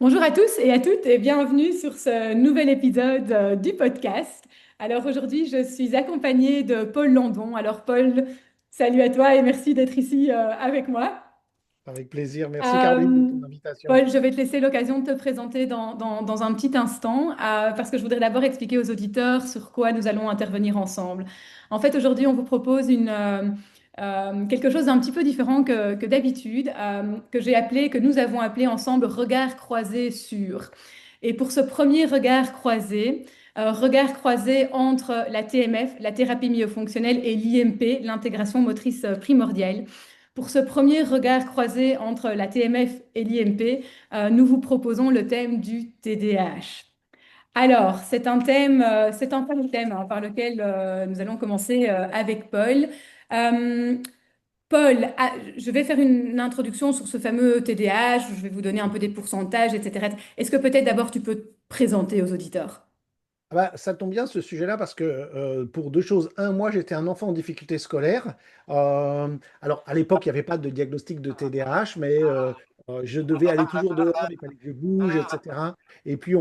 Bonjour à tous et à toutes et bienvenue sur ce nouvel épisode du podcast. Alors aujourd'hui, je suis accompagnée de Paul Landon. Alors Paul, salut à toi et merci d'être ici avec moi. Avec plaisir. Merci Caroline de Euh, ton invitation. Paul, je vais te laisser l'occasion de te présenter dans un petit instant parce que je voudrais d'abord expliquer aux auditeurs sur quoi nous allons intervenir ensemble. En fait, aujourd'hui, on vous propose quelque chose d'un petit peu différent que d'habitude, que nous avons appelé ensemble regard croisé sur. Et pour ce premier regard croisé entre la TMF, la thérapie myofonctionnelle, et l'IMP, l'intégration motrice primordiale. Pour ce premier regard croisé entre la TMF et l'IMP, nous vous proposons le thème du TDAH. Alors, c'est un peu le thème hein, par lequel nous allons commencer avec Paul. Euh, Paul, je vais faire une introduction sur ce fameux TDAH, je vais vous donner un peu des pourcentages, etc. Est-ce que peut-être d'abord tu peux te présenter aux auditeurs? Ah bah, ça tombe bien ce sujet-là parce que pour deux choses. Un, moi j'étais un enfant en difficulté scolaire. Alors à l'époque il n'y avait pas de diagnostic de TDAH, mais je devais aller toujours dehors, il fallait que je bouge, etc. Et puis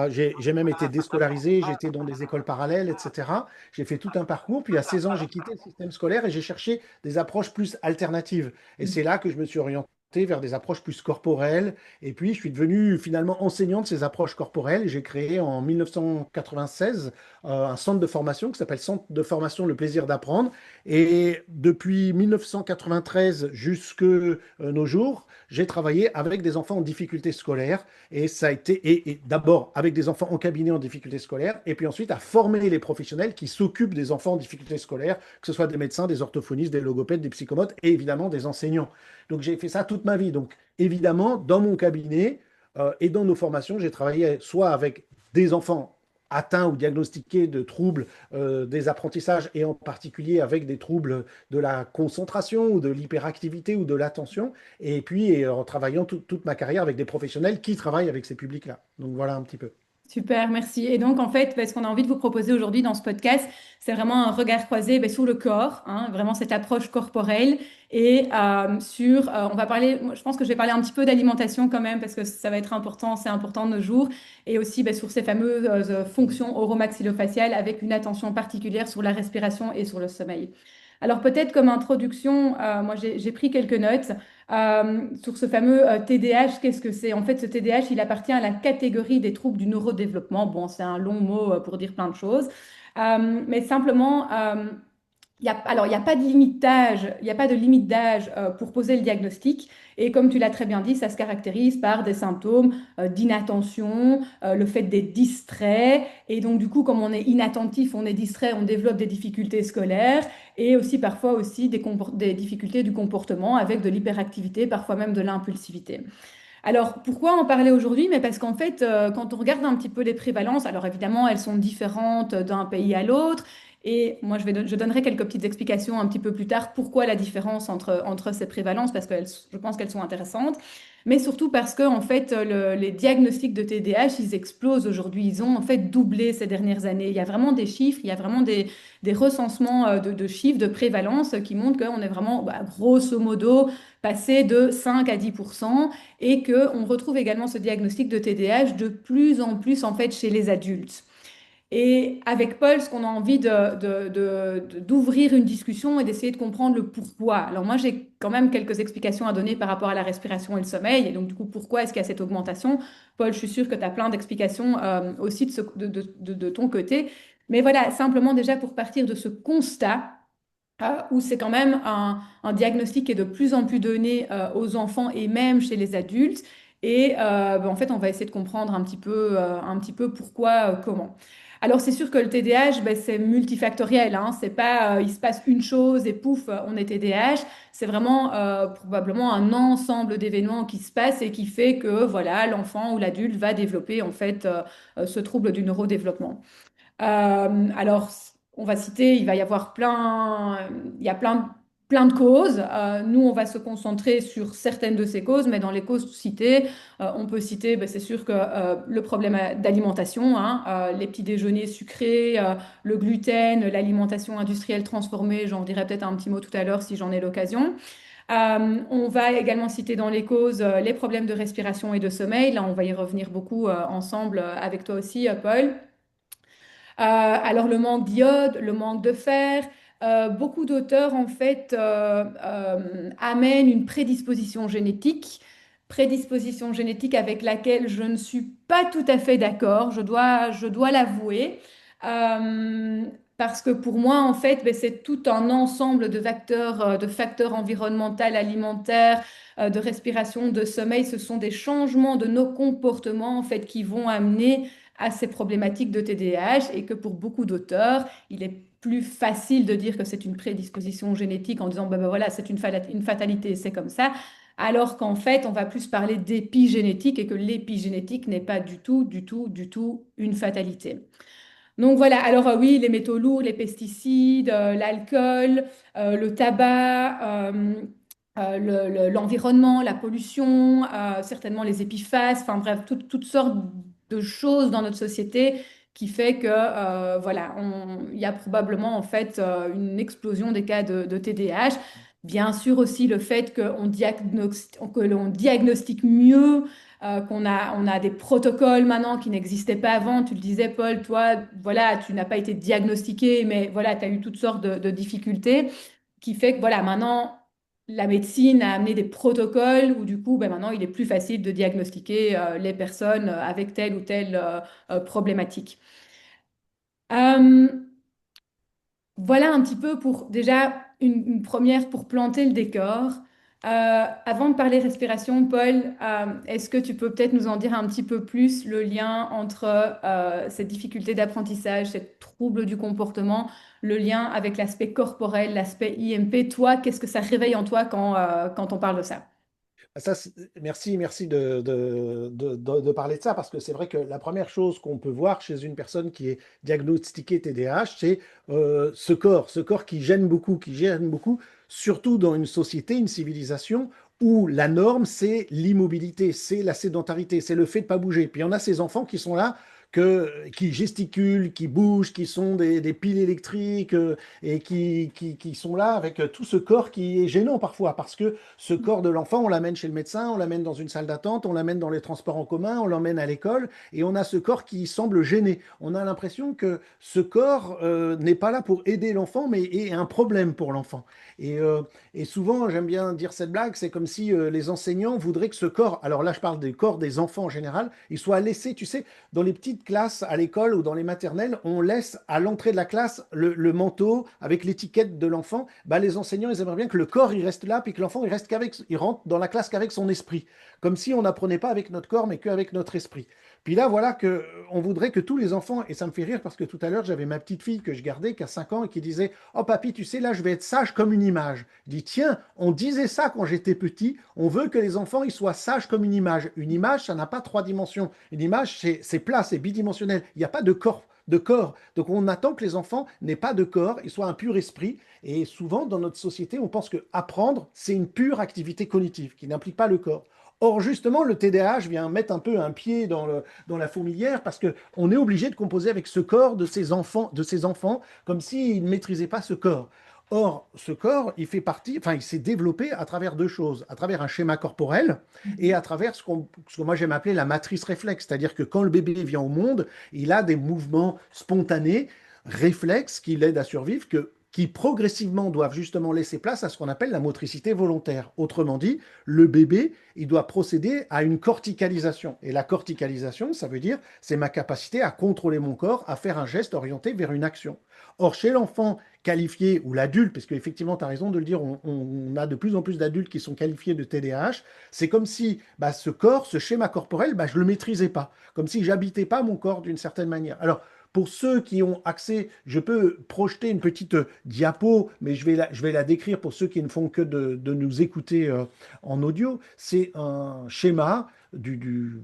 j'ai même été déscolarisé, j'étais dans des écoles parallèles, etc. J'ai fait tout un parcours. Puis à 16 ans j'ai quitté le système scolaire et j'ai cherché des approches plus alternatives. Et c'est là que je me suis orienté vers des approches plus corporelles. Et puis, je suis devenu finalement enseignant de ces approches corporelles. J'ai créé en 1996 un centre de formation qui s'appelle Centre de formation Le Plaisir d'apprendre. Et depuis 1993 jusque nos jours, j'ai travaillé avec des enfants en difficulté scolaire. Et ça a été, et d'abord avec des enfants en cabinet en difficulté scolaire, et puis ensuite à former les professionnels qui s'occupent des enfants en difficulté scolaire, que ce soit des médecins, des orthophonistes, des logopèdes, des psychomotes et évidemment des enseignants. Donc j'ai fait ça toute ma vie. Donc évidemment, dans mon cabinet et dans nos formations, j'ai travaillé soit avec des enfants atteints ou diagnostiqués de troubles des apprentissages et en particulier avec des troubles de la concentration ou de l'hyperactivité ou de l'attention, et puis en travaillant toute ma carrière avec des professionnels qui travaillent avec ces publics-là. Donc voilà un petit peu. Super, merci. Et donc, en fait, ce qu'on a envie de vous proposer aujourd'hui dans ce podcast, c'est vraiment un regard croisé sur le corps, hein, vraiment cette approche corporelle. Et on va parler, moi, je pense que je vais parler un petit peu d'alimentation quand même, parce que ça va être important, c'est important de nos jours. Et aussi sur ces fameuses fonctions oromaxillofaciales, avec une attention particulière sur la respiration et sur le sommeil. Alors, peut-être comme introduction, moi, j'ai pris quelques notes. Sur ce fameux TDAH, qu'est-ce que c'est? En fait, ce TDAH, il appartient à la catégorie des troubles du neurodéveloppement. Bon, c'est un long mot pour dire plein de choses. Mais simplement, alors, il n'y a pas de limite d'âge, il n'y a pas de limite d'âge pour poser le diagnostic. Et comme tu l'as très bien dit, ça se caractérise par des symptômes d'inattention, le fait d'être distrait. Et donc, du coup, comme on est inattentif, on est distrait, on développe des difficultés scolaires et aussi parfois aussi des difficultés du comportement avec de l'hyperactivité, parfois même de l'impulsivité. Alors, pourquoi en parler aujourd'hui? Mais parce qu'en fait, quand on regarde un petit peu les prévalences, alors évidemment, elles sont différentes d'un pays à l'autre. Et moi, je donnerai quelques petites explications un petit peu plus tard pourquoi la différence entre ces prévalences, parce que je pense qu'elles sont intéressantes. Mais surtout parce que, en fait, les diagnostics de TDAH, ils explosent aujourd'hui. Ils ont en fait doublé ces dernières années. Il y a vraiment des chiffres, il y a vraiment des recensements de chiffres de prévalence qui montrent qu'on est vraiment, grosso modo, passé de 5 à 10% et qu'on retrouve également ce diagnostic de TDAH de plus en plus en fait chez les adultes. Et avec Paul, ce qu'on a envie d'ouvrir une discussion et d'essayer de comprendre le pourquoi. Alors moi, j'ai quand même quelques explications à donner par rapport à la respiration et le sommeil. Et donc, du coup, pourquoi est-ce qu'il y a cette augmentation? Paul, je suis sûre que tu as plein d'explications aussi de ton côté. Mais voilà, simplement déjà pour partir de ce constat, où c'est quand même un diagnostic qui est de plus en plus donné aux enfants et même chez les adultes. Et en fait, on va essayer de comprendre un petit peu pourquoi, comment. Alors, c'est sûr que le TDAH, c'est multifactoriel, hein. C'est pas, il se passe une chose et pouf, on est TDAH. C'est vraiment probablement un ensemble d'événements qui se passent et qui fait que voilà, l'enfant ou l'adulte va développer en fait ce trouble du neurodéveloppement. Alors, on va citer, il va y avoir il y a plein de causes. Nous, on va se concentrer sur certaines de ces causes, mais dans les causes citées, on peut citer, c'est sûr que le problème d'alimentation, hein, les petits déjeuners sucrés, le gluten, l'alimentation industrielle transformée, j'en dirai peut-être un petit mot tout à l'heure si j'en ai l'occasion. On va également citer dans les causes les problèmes de respiration et de sommeil. Là, on va y revenir beaucoup ensemble avec toi aussi, Paul. Alors le manque d'iode, le manque de fer, beaucoup d'auteurs en fait amènent une prédisposition génétique avec laquelle je ne suis pas tout à fait d'accord, je dois l'avouer. Euh, Parce que pour moi, en fait, ben, c'est tout un ensemble de facteurs environnementaux, alimentaires, de respiration, de sommeil. Ce sont des changements de nos comportements, en fait, qui vont amener à ces problématiques de TDAH et que pour beaucoup d'auteurs, il est plus facile de dire que c'est une prédisposition génétique en disant ben voilà, c'est une fatalité, c'est comme ça, alors qu'en fait, on va plus parler d'épigénétique et que l'épigénétique n'est pas du tout une fatalité. Donc voilà, alors oui, les métaux lourds, les pesticides, l'alcool, le tabac, l'environnement, la pollution, certainement les épiphases, enfin bref, toutes sortes de choses dans notre société qui fait que voilà, il y a probablement en fait une explosion des cas de TDAH. Bien sûr aussi le fait que l'on diagnostique mieux on a des protocoles maintenant qui n'existaient pas avant. Tu le disais, Paul, toi, voilà, tu n'as pas été diagnostiqué, mais voilà, tu as eu toutes sortes de difficultés qui fait que voilà, maintenant, la médecine a amené des protocoles où du coup, ben, maintenant, il est plus facile de diagnostiquer les personnes avec telle ou telle problématique. Euh, voilà un petit peu pour déjà une première pour planter le décor. Avant de parler respiration, Paul, est-ce que tu peux peut-être nous en dire un petit peu plus le lien entre cette difficulté d'apprentissage, ces troubles du comportement, le lien avec l'aspect corporel, l'aspect IMP? Toi, qu'est-ce que ça réveille en toi quand on parle de ça? Ça, merci de parler de ça parce que c'est vrai que la première chose qu'on peut voir chez une personne qui est diagnostiquée TDAH, c'est ce corps qui gêne beaucoup, surtout dans une société, une civilisation où la norme, c'est l'immobilité, c'est la sédentarité, c'est le fait de ne pas bouger. Puis on a ces enfants qui sont là, qui gesticulent, qui bougent, qui sont des piles électriques et qui sont là avec tout ce corps qui est gênant parfois parce que ce corps de l'enfant, on l'amène chez le médecin, on l'amène dans une salle d'attente, on l'amène dans les transports en commun, on l'emmène à l'école, et on a ce corps qui semble gêner. On a l'impression que ce corps n'est pas là pour aider l'enfant, mais est un problème pour l'enfant. Et, euh, et souvent, j'aime bien dire cette blague, c'est comme si les enseignants voudraient que ce corps, alors là je parle des corps des enfants en général, il soit laissé, tu sais, dans les petites classes à l'école ou dans les maternelles, on laisse à l'entrée de la classe le manteau avec l'étiquette de l'enfant. Bah, les enseignants, ils aimeraient bien que le corps il reste là, puis que l'enfant il rentre dans la classe qu'avec son esprit, comme si on n'apprenait pas avec notre corps, mais qu'avec notre esprit. Puis là, voilà que on voudrait que tous les enfants, et ça me fait rire parce que tout à l'heure j'avais ma petite fille que je gardais qui a 5 ans et qui disait: oh papy, tu sais, là je vais être sage comme une image. Je dis: tiens, on disait ça quand j'étais petit, on veut que les enfants ils soient sages comme une image. Une image, ça n'a pas 3 dimensions. Une image, c'est plat, c'est bidimensionnel. Il n'y a pas de corps. De corps. Donc on attend que les enfants n'aient pas de corps, ils soient un pur esprit. Et souvent dans notre société, on pense que apprendre, c'est une pure activité cognitive qui n'implique pas le corps. Or, justement, le TDAH vient mettre un peu un pied dans la fourmilière parce qu'on est obligé de composer avec ce corps de ses enfants comme s'ils ne maîtrisaient pas ce corps. Or, ce corps, il fait partie, enfin, il s'est développé à travers deux choses, à travers un schéma corporel et à travers ce que moi j'aime appeler la matrice réflexe, c'est-à-dire que quand le bébé vient au monde, il a des mouvements spontanés, réflexes qui l'aident à survivre, qui progressivement doivent justement laisser place à ce qu'on appelle la motricité volontaire. Autrement dit, le bébé, il doit procéder à une corticalisation. Et la corticalisation, ça veut dire, c'est ma capacité à contrôler mon corps, à faire un geste orienté vers une action. Or, chez l'enfant qualifié ou l'adulte, parce qu'effectivement, tu as raison de le dire, on a de plus en plus d'adultes qui sont qualifiés de TDAH, c'est comme si bah, ce corps, ce schéma corporel, bah, je ne le maîtrisais pas, comme si j'habitais pas mon corps d'une certaine manière. Alors, pour ceux qui ont accès, je peux projeter une petite diapo, mais je vais la décrire pour ceux qui ne font que de nous écouter en audio. C'est un schéma du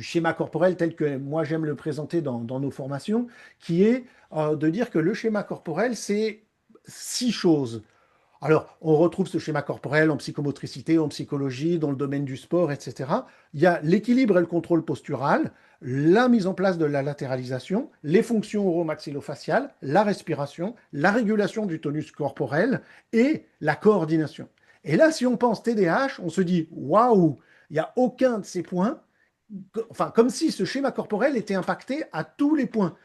schéma corporel tel que moi j'aime le présenter dans nos formations, qui est de dire que le schéma corporel, c'est 6 choses. Alors, on retrouve ce schéma corporel en psychomotricité, en psychologie, dans le domaine du sport, etc. Il y a l'équilibre et le contrôle postural, la mise en place de la latéralisation, les fonctions oromaxillofaciales, la respiration, la régulation du tonus corporel et la coordination. Et là, si on pense TDAH, on se dit, waouh, il n'y a aucun de ces points, enfin, comme si ce schéma corporel était impacté à tous les points.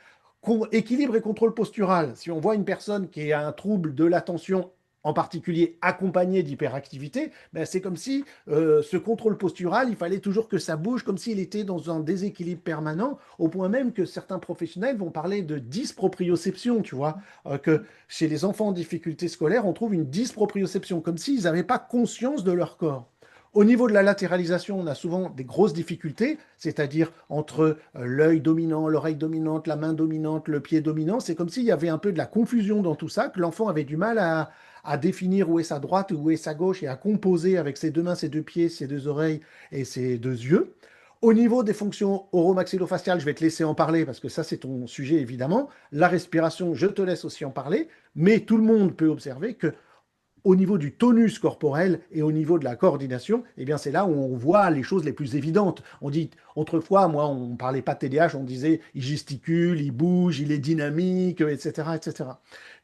Équilibre et contrôle postural. Si on voit une personne qui a un trouble de l'attention, en particulier accompagné d'hyperactivité, ben c'est comme si ce contrôle postural, il fallait toujours que ça bouge, comme s'il était dans un déséquilibre permanent, au point même que certains professionnels vont parler de dysproprioception, tu vois, que chez les enfants en difficulté scolaire, on trouve une dysproprioception, comme s'ils n'avaient pas conscience de leur corps. Au niveau de la latéralisation, on a souvent des grosses difficultés, c'est-à-dire entre l'œil dominant, l'oreille dominante, la main dominante, le pied dominant. C'est comme s'il y avait un peu de la confusion dans tout ça, que l'enfant avait du mal à définir où est sa droite, où est sa gauche et à composer avec ses deux mains, ses deux pieds, ses deux oreilles et ses deux yeux. Au niveau des fonctions oromaxillofaciales, je vais te laisser en parler parce que ça, c'est ton sujet évidemment. La respiration, je te laisse aussi en parler, mais tout le monde peut observer que au niveau du tonus corporel et au niveau de la coordination, eh bien c'est là où on voit les choses les plus évidentes. On dit autrefois, moi, on ne parlait pas de TDAH, on disait il gesticule, il bouge, il est dynamique, etc., etc.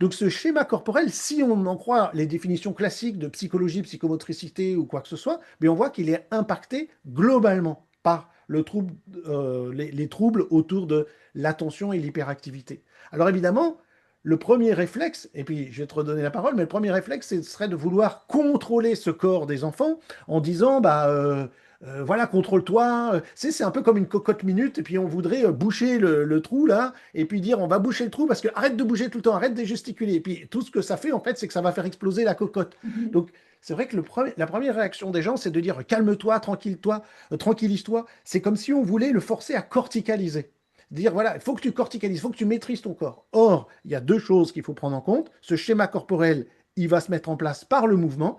Donc ce schéma corporel, si on en croit les définitions classiques de psychologie, psychomotricité ou quoi que ce soit, mais on voit qu'il est impacté globalement par les troubles autour de l'attention et l'hyperactivité. Alors évidemment, le premier réflexe, et puis je vais te redonner la parole, mais le premier réflexe, ce serait de vouloir contrôler ce corps des enfants en disant, voilà, contrôle-toi. C'est un peu comme une cocotte minute, et puis on voudrait boucher le trou là, et puis dire, on va boucher le trou parce que arrête de bouger tout le temps, arrête de gesticuler. Et puis tout ce que ça fait, en fait, c'est que ça va faire exploser la cocotte. Mhm. Donc, c'est vrai que la première réaction des gens, c'est de dire calme-toi, tranquille-toi, tranquillise-toi. C'est comme si on voulait le forcer à corticaliser. Dire, voilà, il faut que tu corticalises, il faut que tu maîtrises ton corps. Or, il y a deux choses qu'il faut prendre en compte. Ce schéma corporel, il va se mettre en place par le mouvement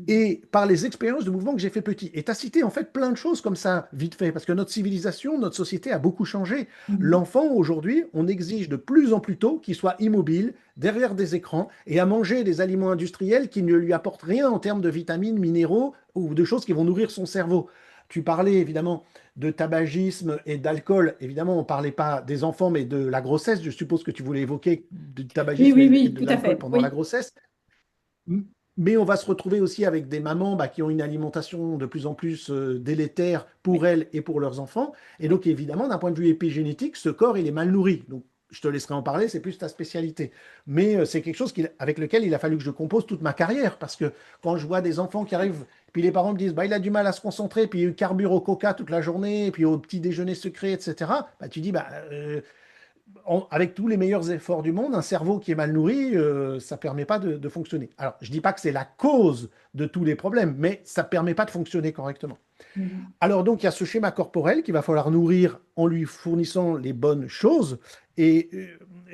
et par les expériences de mouvement que j'ai fait petit. Et tu as cité en fait plein de choses comme ça, vite fait, parce que notre civilisation, notre société a beaucoup changé. Mhm. L'enfant, aujourd'hui, on exige de plus en plus tôt qu'il soit immobile, derrière des écrans, et à manger des aliments industriels qui ne lui apportent rien en termes de vitamines, minéraux ou de choses qui vont nourrir son cerveau. Tu parlais évidemment de tabagisme et d'alcool. Évidemment, on ne parlait pas des enfants, mais de la grossesse. Je suppose que tu voulais évoquer du Oui, tabagisme oui, et oui, de tout à l'alcool fait. pendant la Oui. grossesse. Mais on va se retrouver aussi avec des mamans qui ont une alimentation de plus en plus délétère Oui, pour elles et pour leurs enfants. Et oui. donc, évidemment, d'un point de vue épigénétique, ce corps, il est mal nourri. Donc, je te laisserai en parler, c'est plus ta spécialité. Mais c'est quelque chose avec lequel il a fallu que je compose toute ma carrière. Parce que quand je vois des enfants qui arrivent, puis les parents me disent, il a du mal à se concentrer, puis il carbure au coca toute la journée, et puis au petit déjeuner secret, etc. Tu dis, avec tous les meilleurs efforts du monde, un cerveau qui est mal nourri, ça ne permet pas de fonctionner. Alors, je ne dis pas que c'est la cause de tous les problèmes, mais ça ne permet pas de fonctionner correctement. Mhm. Alors donc, il y a ce schéma corporel qu'il va falloir nourrir en lui fournissant les bonnes choses. Et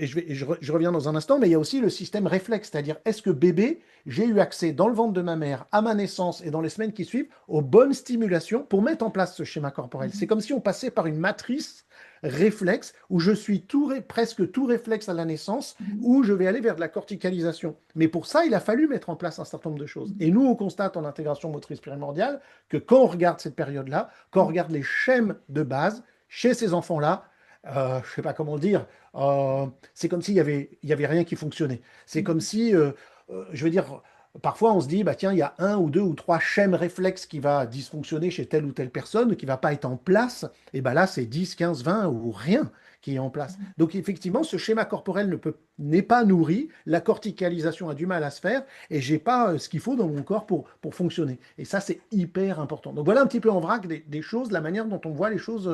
je reviens dans un instant, mais il y a aussi le système réflexe, c'est-à-dire est-ce que bébé, j'ai eu accès dans le ventre de ma mère, à ma naissance et dans les semaines qui suivent, aux bonnes stimulations pour mettre en place ce schéma corporel. C'est comme si on passait par une matrice réflexe où je suis presque tout réflexe à la naissance, Mhm. où je vais aller vers de la corticalisation. Mais pour ça, il a fallu mettre en place un certain nombre de choses. Et nous, on constate en intégration motrice primordiale que quand on regarde cette période-là, quand on regarde les schèmes de base chez ces enfants-là, je ne sais pas comment le dire, c'est comme s'il y avait rien qui fonctionnait. C'est comme Mhm. si, je veux dire, parfois on se dit, tiens, il y a un ou deux ou trois schèmes réflexes qui va dysfonctionner chez telle ou telle personne, qui va pas être en place, et ben là, c'est 10, 15, 20 ou rien qui est en place. Donc effectivement, ce schéma corporel n'est pas nourri, la corticalisation a du mal à se faire, et j'ai pas ce qu'il faut dans mon corps pour fonctionner. Et ça, c'est hyper important. Donc voilà un petit peu en vrac des choses, la manière dont on voit les choses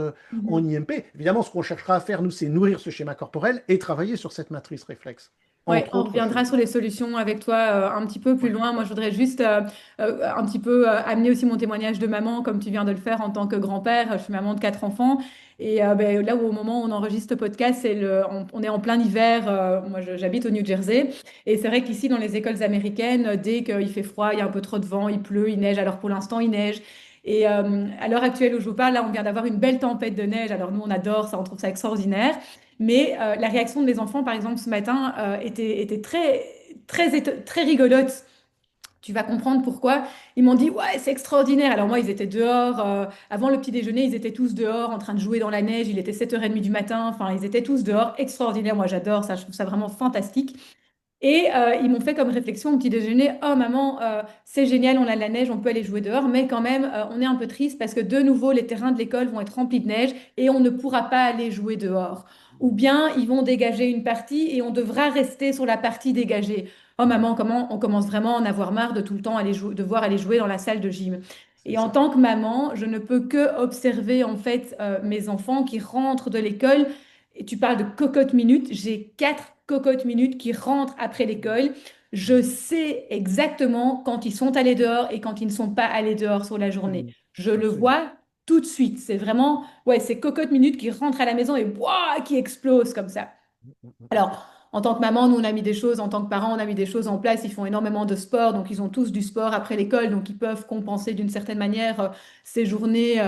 en Mhm. IMP. Évidemment, ce qu'on cherchera à faire, nous, c'est nourrir ce schéma corporel et travailler sur cette matrice réflexe, Ouais, entre on autres reviendra choses. sur les solutions avec toi un petit peu plus Ouais. loin. Moi, je voudrais juste un petit peu amener aussi mon témoignage de maman, comme tu viens de le faire en tant que grand-père. Je suis maman de quatre enfants. Et là où au moment où on enregistre ce podcast, on est en plein hiver. Moi, j'habite au New Jersey. Et c'est vrai qu'ici, dans les écoles américaines, dès qu'il fait froid, il y a un peu trop de vent, il pleut, il neige. Alors pour l'instant, il neige. Et à l'heure actuelle où je vous parle, là, on vient d'avoir une belle tempête de neige. Alors nous, on adore ça, on trouve ça extraordinaire. Mais la réaction de mes enfants, par exemple, ce matin, était très rigolote. Tu vas comprendre pourquoi. Ils m'ont dit, ouais, c'est extraordinaire. Alors moi, ils étaient dehors. Avant le petit déjeuner, ils étaient tous dehors en train de jouer dans la neige. Il était 7h30 du matin. Enfin, ils étaient tous dehors. Extraordinaire. Moi, j'adore ça. Je trouve ça vraiment fantastique. Et ils m'ont fait comme réflexion au petit déjeuner, oh maman, c'est génial, on a de la neige, on peut aller jouer dehors, mais quand même, on est un peu triste parce que de nouveau, les terrains de l'école vont être remplis de neige et on ne pourra pas aller jouer dehors. Ou bien ils vont dégager une partie et on devra rester sur la partie dégagée. Oh maman, comment on commence vraiment à en avoir marre de tout le temps aller jouer, devoir aller jouer dans la salle de gym. C'est Et en ça. tant que maman, je ne peux que observer en fait mes enfants qui rentrent de l'école. Et tu parles de cocotte minute. J'ai 4 cocottes minutes qui rentrent après l'école. Je sais exactement quand ils sont allés dehors et quand ils ne sont pas allés dehors sur la journée. Absolument. Je le Absolument. vois tout de suite. C'est vraiment, ouais, ces cocottes minutes qui rentrent à la maison et ouah, qui explosent comme ça. Alors, en tant que maman, nous, on a mis des choses, en tant que parents, on a mis des choses en place. Ils font énormément de sport, donc ils ont tous du sport après l'école, donc ils peuvent compenser d'une certaine manière ces journées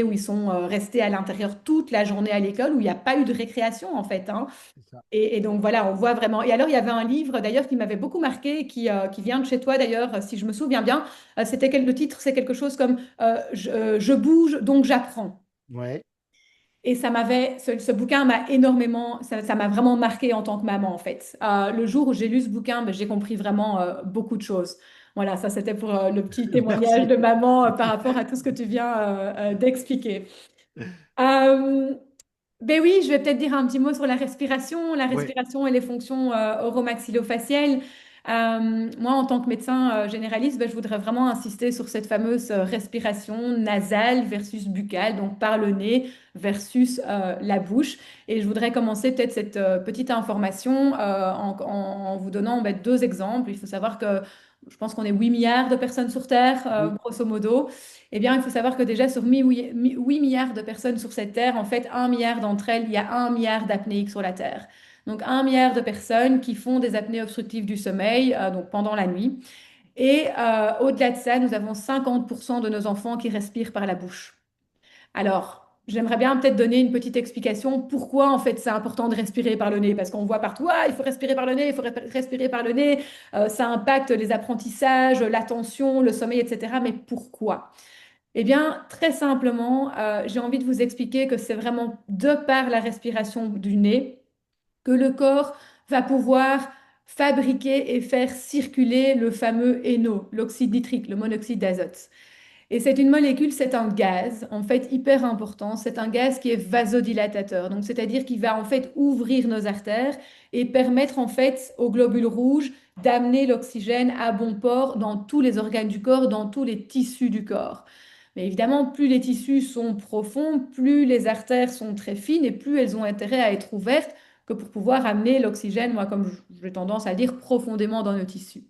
où ils sont restés à l'intérieur toute la journée à l'école, où il n'y a pas eu de récréation, en fait, hein. C'est ça. Et donc voilà, on voit vraiment. Et alors, il y avait un livre d'ailleurs qui m'avait beaucoup marqué, qui vient de chez toi d'ailleurs, si je me souviens bien. Le titre, c'est quelque chose comme je bouge, donc j'apprends. Ouais. Et ce bouquin m'a énormément, ça m'a vraiment marqué en tant que maman, en fait. Le jour où j'ai lu ce bouquin, ben, j'ai compris vraiment beaucoup de choses. Voilà, ça c'était pour le petit témoignage Merci. de maman par rapport à tout ce que tu viens d'expliquer. Euh, ben oui, je vais peut-être dire un petit mot sur la Ouais. respiration et les fonctions oromaxillofaciales. Moi, en tant que médecin généraliste, ben, je voudrais vraiment insister sur cette fameuse respiration nasale versus buccale, donc par le nez versus la bouche. Et je voudrais commencer peut-être cette petite information en vous donnant ben, 2 exemples. Il faut savoir que je pense qu'on est 8 milliards de personnes sur Terre, Oui. grosso modo. Eh bien, il faut savoir que déjà sur 8 milliards de personnes sur cette Terre, en fait, 1 milliard d'entre elles, il y a 1 milliard d'apnéiques sur la Terre. Donc, 1 milliard de personnes qui font des apnées obstructives du sommeil, donc pendant la nuit. Et au-delà de ça, nous avons 50% de nos enfants qui respirent par la bouche. Alors, j'aimerais bien peut-être donner une petite explication pourquoi en fait c'est important de respirer par le nez, parce qu'on voit partout, ah, il faut respirer par le nez, il faut respirer par le nez, ça impacte les apprentissages, l'attention, le sommeil, etc. Mais pourquoi? Eh bien, très simplement, j'ai envie de vous expliquer que c'est vraiment de par la respiration du nez que le corps va pouvoir fabriquer et faire circuler le fameux NO, l'oxyde nitrique, le monoxyde d'azote. Et c'est une molécule, c'est un gaz, en fait, hyper important. C'est un gaz qui est vasodilatateur. Donc, c'est-à-dire qu'il va, en fait, ouvrir nos artères et permettre, en fait, aux globules rouges d'amener l'oxygène à bon port dans tous les organes du corps, dans tous les tissus du corps. Mais évidemment, plus les tissus sont profonds, plus les artères sont très fines et plus elles ont intérêt à être ouvertes que pour pouvoir amener l'oxygène, moi, comme j'ai tendance à dire, profondément dans nos tissus.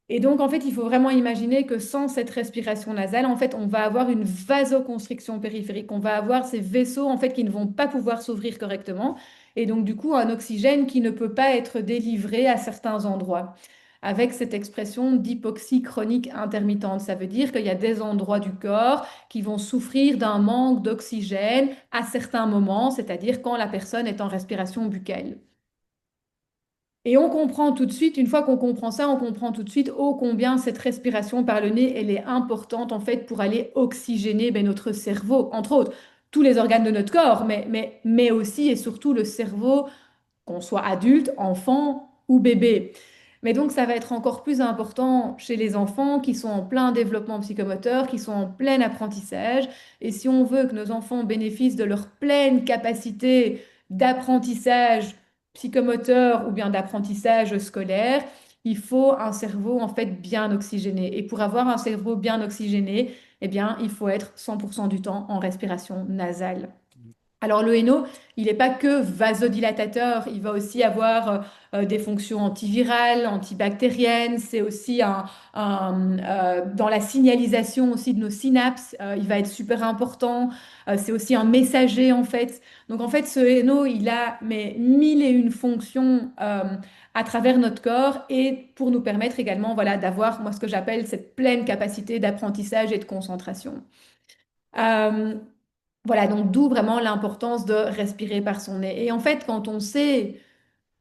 Et donc, en fait, il faut vraiment imaginer que sans cette respiration nasale, en fait, on va avoir une vasoconstriction périphérique. On va avoir ces vaisseaux, en fait, qui ne vont pas pouvoir s'ouvrir correctement. Et donc, du coup, un oxygène qui ne peut pas être délivré à certains endroits. Avec cette expression d'hypoxie chronique intermittente, ça veut dire qu'il y a des endroits du corps qui vont souffrir d'un manque d'oxygène à certains moments, c'est-à-dire quand la personne est en respiration buccale. Et on comprend tout de suite, une fois qu'on comprend ça, on comprend tout de suite ô combien cette respiration par le nez, elle est importante en fait pour aller oxygéner ben, notre cerveau, entre autres, tous les organes de notre corps, mais aussi et surtout le cerveau, qu'on soit adulte, enfant ou bébé. Mais donc ça va être encore plus important chez les enfants qui sont en plein développement psychomoteur, qui sont en plein apprentissage. Et si on veut que nos enfants bénéficient de leur pleine capacité d'apprentissage psychomoteur ou bien d'apprentissage scolaire, il faut un cerveau en fait bien oxygéné. Et pour avoir un cerveau bien oxygéné, eh bien, il faut être 100% du temps en respiration nasale. Alors le NO, il n'est pas que vasodilatateur, il va aussi avoir des fonctions antivirales, antibactériennes, c'est aussi dans la signalisation aussi de nos synapses, il va être super important. C'est aussi un messager en fait. Donc en fait ce NO, il a mais mille et une fonctions à travers notre corps et pour nous permettre également voilà, d'avoir moi ce que j'appelle cette pleine capacité d'apprentissage et de concentration. Euh, voilà, donc d'où vraiment l'importance de respirer par son nez. Et en fait, quand on sait,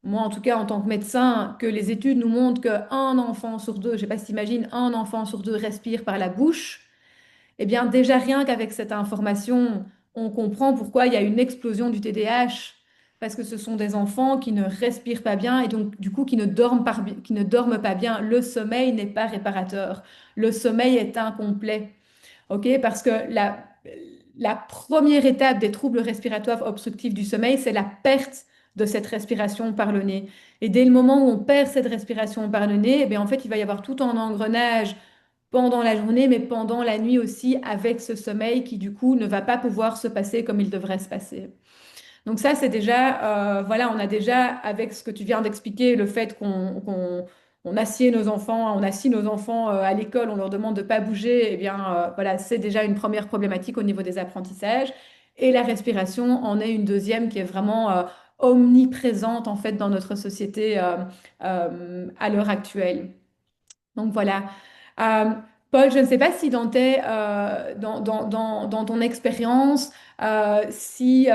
moi en tout cas en tant que médecin, que les études nous montrent qu'un enfant sur deux, je ne sais pas si tu imagines, un enfant sur deux respire par la bouche, eh bien déjà rien qu'avec cette information, on comprend pourquoi il y a une explosion du TDAH. parce que ce sont des enfants qui ne respirent pas bien et donc du coup qui ne dorment pas bien. Le sommeil n'est pas réparateur. Le sommeil est incomplet. OK? Parce que la première étape des troubles respiratoires obstructifs du sommeil, c'est la perte de cette respiration par le nez. Et dès le moment où on perd cette respiration par le nez, eh bien, en fait, il va y avoir tout un engrenage pendant la journée, mais pendant la nuit aussi, avec ce sommeil qui, du coup, ne va pas pouvoir se passer comme il devrait se passer. Donc ça, c'est déjà, voilà, on a déjà, avec ce que tu viens d'expliquer, le fait on assied nos enfants, on assit nos enfants à l'école, on leur demande de ne pas bouger, eh bien, voilà, c'est déjà une première problématique au niveau des apprentissages. Et la respiration en est une deuxième qui est vraiment omniprésente, en fait, dans notre société à l'heure actuelle. Donc voilà. Euh, Paul, je ne sais pas si dans ton expérience, si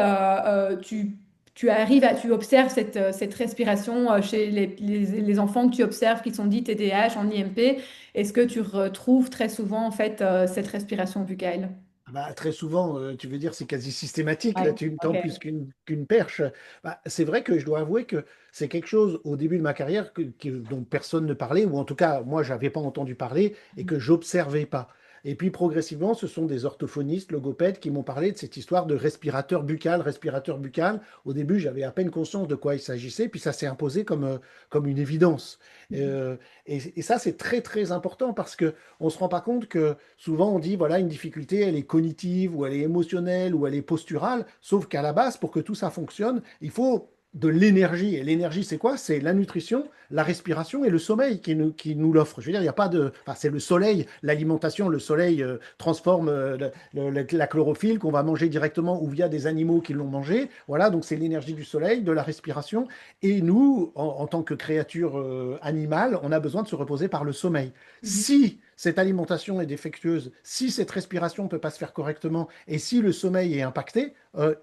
tu arrives tu observes cette respiration chez les enfants que tu observes qui sont dits TDAH en IMP, est-ce que tu retrouves très souvent en fait cette respiration buccale? Ah bah, très souvent, tu veux dire, c'est quasi systématique. Ouais, Là, tu me tends plus ok. qu'une perche. Bah, c'est vrai que je dois avouer que c'est quelque chose au début de ma carrière dont personne ne parlait, ou en tout cas, moi, j'avais pas entendu parler et que j'observais pas. Et puis progressivement, ce sont des orthophonistes, logopèdes qui m'ont parlé de cette histoire de respirateur buccal, respirateur buccal. Au début, j'avais à peine conscience de quoi il s'agissait, puis ça s'est imposé comme une évidence. Euh, et ça, c'est très, très important parce que on se rend pas compte que souvent on dit voilà une difficulté elle est cognitive ou elle est émotionnelle ou elle est posturale, sauf qu'à la base pour que tout ça fonctionne, il faut de l'énergie. Et l'énergie, c'est quoi? C'est la nutrition, la respiration et le sommeil qui nous l'offre. Je veux dire, il n'y a pas de. Enfin, c'est le soleil, l'alimentation. Le soleil transforme la chlorophylle qu'on va manger directement ou via des animaux qui l'ont mangé. Voilà, donc c'est l'énergie du soleil, de la respiration. Et nous, en tant que créatures animales, on a besoin de se reposer par le sommeil. Mhm. Si cette alimentation est défectueuse, si cette respiration ne peut pas se faire correctement et si le sommeil est impacté,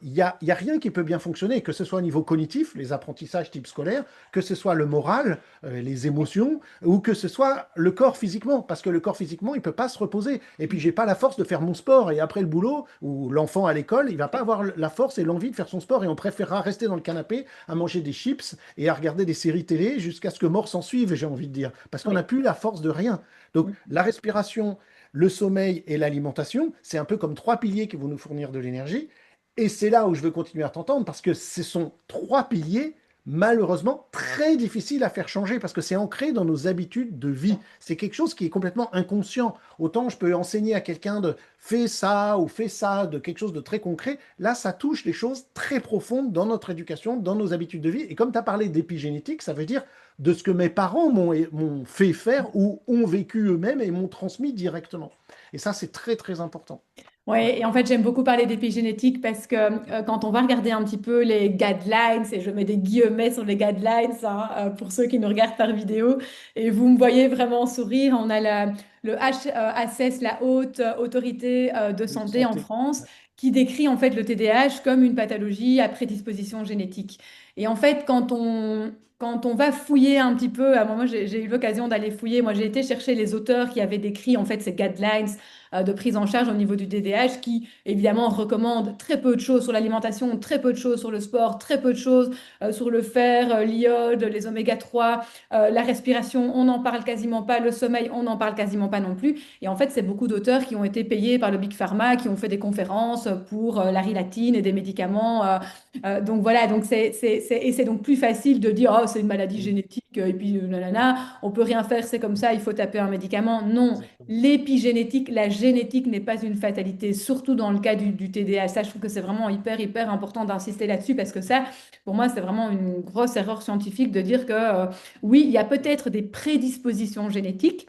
y a rien qui peut bien fonctionner, que ce soit au niveau cognitif, les apprentissages type scolaire, que ce soit le moral, les émotions, ou que ce soit le corps physiquement, parce que le corps physiquement, il ne peut pas se reposer. Et puis, j'ai pas la force de faire mon sport, et après le boulot, ou l'enfant à l'école, il va pas avoir la force et l'envie de faire son sport, et on préférera rester dans le canapé à manger des chips et à regarder des séries télé jusqu'à ce que mort s'en suive, j'ai envie de dire, parce qu'on n'a Oui. plus la force de rien. Donc, la respiration, le sommeil et l'alimentation, c'est un peu comme trois piliers qui vont nous fournir de l'énergie. Et c'est là où je veux continuer à t'entendre, parce que ce sont trois piliers, malheureusement, très difficiles à faire changer, parce que c'est ancré dans nos habitudes de vie. C'est quelque chose qui est complètement inconscient. Autant je peux enseigner à quelqu'un de fais ça ou fais ça, de quelque chose de très concret. Là, ça touche les choses très profondes dans notre éducation, dans nos habitudes de vie. Et comme tu as parlé d'épigénétique, ça veut dire de ce que mes parents m'ont fait faire ou ont vécu eux-mêmes et m'ont transmis directement. Et ça, c'est très, très important. Ouais, et en fait, j'aime beaucoup parler d'épigénétique parce que quand on va regarder un petit peu les guidelines, et je mets des guillemets sur les guidelines hein, pour ceux qui nous regardent par vidéo, et vous me voyez vraiment sourire, on a le HACCP, la Haute Autorité de De Santé en santé. France, qui décrit en fait le TDAH comme une pathologie à prédisposition génétique. Et en fait, quand on va fouiller un petit peu, moi j'ai eu l'occasion d'aller fouiller, moi j'ai été chercher les auteurs qui avaient décrit en fait ces guidelines de prise en charge au niveau du DDH qui, évidemment, recommande très peu de choses sur l'alimentation, très peu de choses sur le sport, très peu de choses sur le fer, l'iode, les oméga 3, la respiration, on n'en parle quasiment pas, le sommeil, on n'en parle quasiment pas non plus. Et en fait, c'est beaucoup d'auteurs qui ont été payés par le Big Pharma, qui ont fait des conférences pour la rilatine et des médicaments. Donc voilà, donc et c'est donc plus facile de dire, oh, c'est une maladie génétique, et puis nanana, on peut rien faire, c'est comme ça, il faut taper un médicament. Non, Exactement. l'épigénétique, la génétique n'est pas une fatalité, surtout dans le cas du TDAH. Ça, je trouve que c'est vraiment hyper, hyper important d'insister là-dessus parce que ça, pour moi, c'est vraiment une grosse erreur scientifique de dire que oui, il y a peut-être des prédispositions génétiques,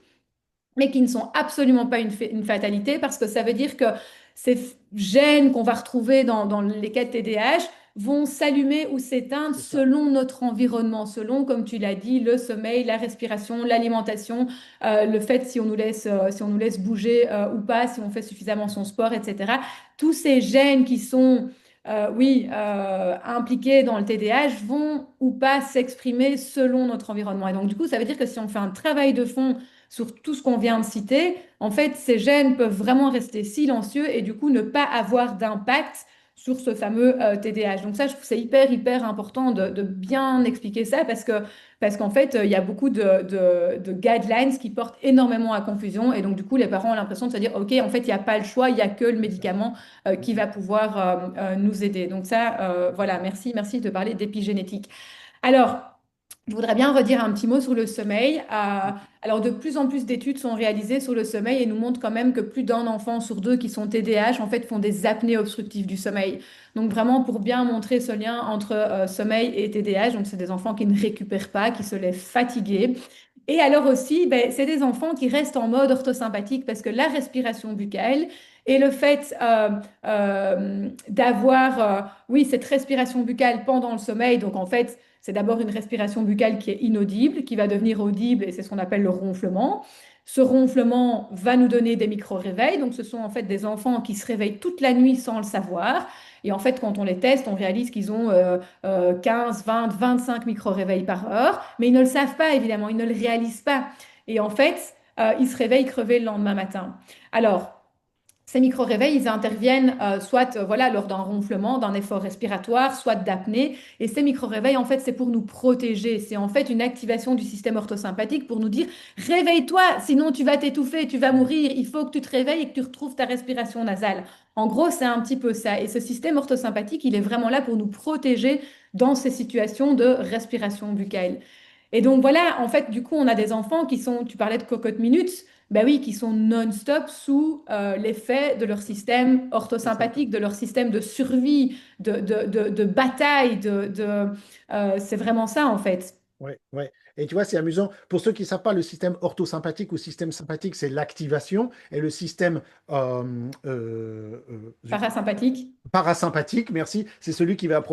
mais qui ne sont absolument pas une fatalité parce que ça veut dire que ces gènes qu'on va retrouver dans les cas de TDAH vont s'allumer ou s'éteindre C'est ça. selon notre environnement, selon, comme tu l'as dit, le sommeil, la respiration, l'alimentation, le fait si on nous laisse bouger ou pas, si on fait suffisamment son sport, etc. Tous ces gènes qui sont oui, impliqués dans le TDAH vont ou pas s'exprimer selon notre environnement. Et donc, du coup, ça veut dire que si on fait un travail de fond sur tout ce qu'on vient de citer, en fait, ces gènes peuvent vraiment rester silencieux et du coup ne pas avoir d'impact sur ce fameux TDAH. Donc ça, je trouve que c'est hyper, hyper important de bien expliquer ça parce qu'en fait, il y a beaucoup de guidelines qui portent énormément à confusion. Et donc, du coup, les parents ont l'impression de se dire, OK, en fait, il n'y a pas le choix, il n'y a que le C'est ça. médicament qui va pouvoir nous aider. Donc ça, voilà, merci de parler d'épigénétique. Alors, je voudrais bien redire un petit mot sur le sommeil. Alors, de plus en plus d'études sont réalisées sur le sommeil et nous montrent quand même que plus d'un enfant sur deux qui sont TDAH, en fait, font des apnées obstructives du sommeil. Donc, vraiment, pour bien montrer ce lien entre sommeil et TDAH, donc c'est des enfants qui ne récupèrent pas, qui se lèvent fatigués. Et alors aussi, ben, c'est des enfants qui restent en mode orthosympathique parce que la respiration buccale et le fait d'avoir, oui, cette respiration buccale pendant le sommeil, donc en fait, c'est d'abord une respiration buccale qui est inaudible, qui va devenir audible, et c'est ce qu'on appelle le ronflement. Ce ronflement va nous donner des micro-réveils. Donc, ce sont en fait des enfants qui se réveillent toute la nuit sans le savoir. Et en fait, quand on les teste, on réalise qu'ils ont 15, 20, 25 micro-réveils par heure. Mais ils ne le savent pas, évidemment. Ils ne le réalisent pas. Et en fait, ils se réveillent crevés le lendemain matin. Alors, ces micro-réveils, ils interviennent soit voilà, lors d'un ronflement, d'un effort respiratoire, soit d'apnée. Et ces micro-réveils, en fait, c'est pour nous protéger. C'est en fait une activation du système orthosympathique pour nous dire, réveille-toi, sinon tu vas t'étouffer, tu vas mourir. Il faut que tu te réveilles et que tu retrouves ta respiration nasale. En gros, c'est un petit peu ça. Et ce système orthosympathique, il est vraiment là pour nous protéger dans ces situations de respiration buccale. Et donc voilà, en fait, du coup, on a des enfants qui sont, tu parlais de cocotte minutes, ben oui, qui sont non-stop sous l'effet de leur système C'est ça. orthosympathique, de leur système de survie, de bataille, c'est vraiment ça en fait. Ouais, ouais. Et tu vois, c'est amusant. Pour ceux qui ne savent pas, le système orthosympathique ou système sympathique, c'est l'activation. Et le système zut, Parasympathique. parasympathique, merci, c'est celui qui va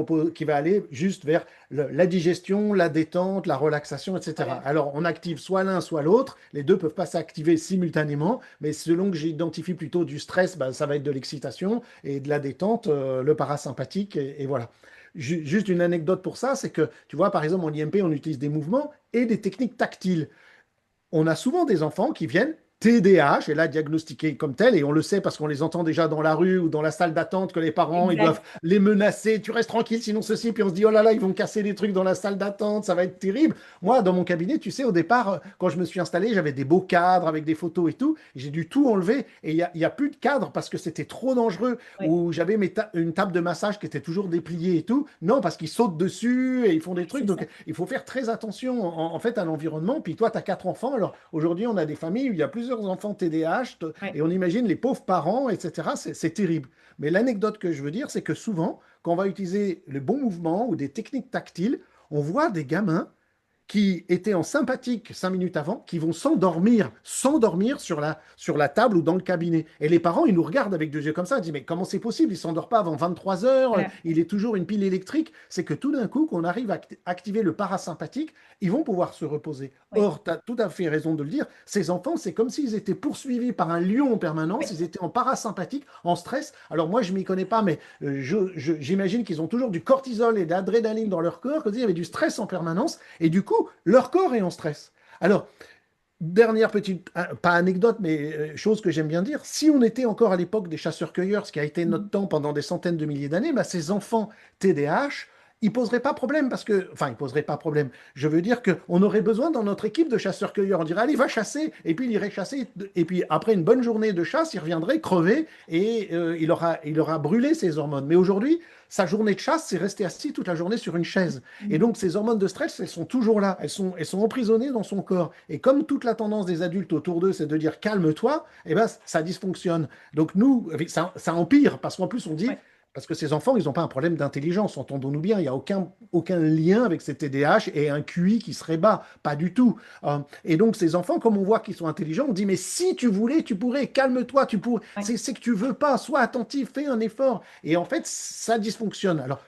aller juste vers la digestion, la détente, la relaxation, etc. Voilà. Alors, on active soit l'un, soit l'autre. Les deux ne peuvent pas s'activer simultanément. Mais selon que j'identifie plutôt du stress, bah, ça va être de l'excitation et de la détente, le parasympathique. Et voilà. Juste une anecdote pour ça, c'est que, tu vois, par exemple, en IMP, on utilise des mouvements et des techniques tactiles. On a souvent des enfants qui viennent TDAH, et là diagnostiqués comme tel, et on le sait parce qu'on les entend déjà dans la rue ou dans la salle d'attente que les parents, ils doivent Exact. les menacer, tu restes tranquille, sinon ceci, puis on se dit, oh là là, ils vont casser des trucs dans la salle d'attente, ça va être terrible. Moi, dans mon cabinet, tu sais, au départ, quand je me suis installé, j'avais des beaux cadres avec des photos et tout, j'ai dû tout enlever, et il y a plus de cadres parce que c'était trop dangereux, Ouais. ou j'avais une table de massage qui était toujours dépliée et tout. Non, parce qu'ils sautent dessus et ils font des trucs, C'est ça. donc il faut faire très attention en fait à l'environnement. Puis toi, tu as quatre enfants, alors aujourd'hui, on a des familles où il y a plusieurs enfants TDAH Ouais. et on imagine les pauvres parents, etc. C'est terrible. Mais l'anecdote que je veux dire, c'est que souvent, quand on va utiliser le bon mouvement ou des techniques tactiles, on voit des gamins qui étaient en sympathique 5 minutes avant, qui vont s'endormir sur la table ou dans le cabinet. Et les parents, ils nous regardent avec des yeux comme ça, ils disent, mais comment c'est possible? Il ne s'endort pas avant 23 heures, Voilà. il est toujours une pile électrique. C'est que tout d'un coup, qu'on arrive à activer le parasympathique, ils vont pouvoir se reposer. Ouais. Or, tu as tout à fait raison de le dire, ces enfants, c'est comme s'ils étaient poursuivis par un lion en permanence, Ouais. ils étaient en parasympathique, en stress. Alors moi, je ne m'y connais pas, mais j'imagine qu'ils ont toujours du cortisol et de l'adrénaline dans leur corps, qu'il y avait du stress en permanence, et du coup, leur corps est en stress. Alors, dernière petite, pas anecdote, mais chose que j'aime bien dire, si on était encore à l'époque des chasseurs-cueilleurs, ce qui a été notre Mhm. temps pendant des centaines de milliers d'années, bah, ces enfants TDAH, ils poseraient pas problème parce que, enfin, ils poseraient pas problème. Je veux dire qu'on aurait besoin dans notre équipe de chasseurs-cueilleurs. On dirait, allez, va chasser. Et puis, il irait chasser. Et puis, après une bonne journée de chasse, il reviendrait crevé et il aura brûlé ses hormones. Mais aujourd'hui, sa journée de chasse, c'est rester assis toute la journée sur une chaise. Et Mhm. donc, ces hormones de stress, elles sont toujours là. Elles sont emprisonnées dans son corps. Et comme toute la tendance des adultes autour d'eux, c'est de dire calme-toi, eh ben, ça dysfonctionne. Donc, nous, ça empire parce qu'en plus, on dit, Ouais. parce que ces enfants, ils n'ont pas un problème d'intelligence, entendons-nous bien. Il n'y a aucun lien avec ces TDAH et un QI qui serait bas. Pas du tout. Et donc, ces enfants, comme on voit qu'ils sont intelligents, on dit, mais si tu voulais, tu pourrais, calme-toi, tu pourrais. Ouais. C'est que tu veux pas, sois attentif, fais un effort. Et en fait, ça dysfonctionne. Alors,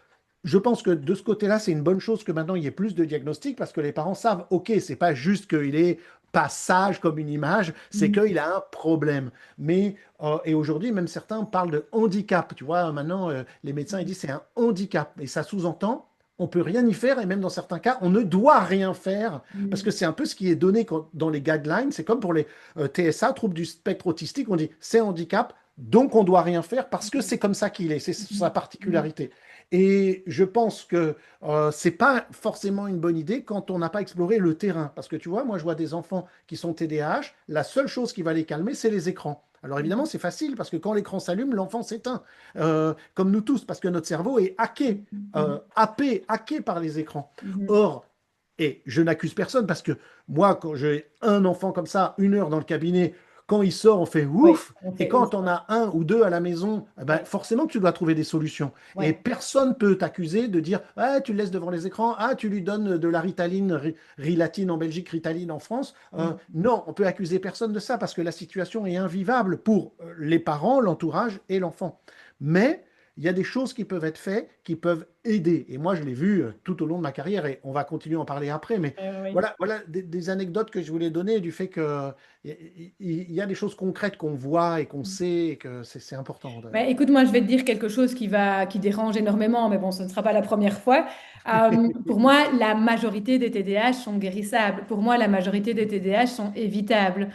je pense que de ce côté-là, c'est une bonne chose que maintenant il y ait plus de diagnostics parce que les parents savent, OK, c'est pas juste qu'il est pas sage comme une image, c'est Mhm. qu'il a un problème. Mais, et aujourd'hui, même certains parlent de handicap. Tu vois, maintenant, les médecins, ils disent c'est un handicap. Et ça sous-entend, on peut rien y faire et même dans certains cas, on ne doit rien faire parce que Mhm. c'est un peu ce qui est donné dans les guidelines. C'est comme pour les TSA, troubles du spectre autistique, on dit c'est handicap, Donc on doit rien faire parce que c'est comme ça qu'il est, c'est sa Mhm. particularité. Et je pense que c'est pas forcément une bonne idée quand on n'a pas exploré le terrain. Parce que tu vois, moi je vois des enfants qui sont TDAH, la seule chose qui va les calmer, c'est les écrans. Alors évidemment, Mhm. c'est facile parce que quand l'écran s'allume, l'enfant s'éteint, comme nous tous, parce que notre cerveau est hacké, Mhm. hacké par les écrans. Mhm. Or, et je n'accuse personne parce que moi, quand j'ai un enfant comme ça, 1 heure dans le cabinet, quand il sort, on fait Oui, ouf. on Et fait ouf. quand on a un ou deux à la maison, eh ben, Ouais, forcément que tu dois trouver des solutions. Et ouais. personne peut t'accuser de dire ah, tu le laisses devant les écrans, ah, tu lui donnes de la Ritaline, Rilatine en Belgique, Ritaline en France. Mhm. Non, on peut accuser personne de ça parce que la situation est invivable pour les parents, l'entourage et l'enfant. Mais il y a des choses qui peuvent être faites, qui peuvent aider. Et moi, je l'ai vu tout au long de ma carrière et on va continuer à en parler après. Mais Ouais, ouais. voilà des anecdotes que je voulais donner du fait que il y a des choses concrètes qu'on voit et qu'on sait et que c'est important. Bah, écoute, moi, je vais te dire quelque chose qui dérange énormément, mais bon, ce ne sera pas la première fois. Pour moi, la majorité des TDAH sont guérissables. Pour moi, la majorité des TDAH sont évitables.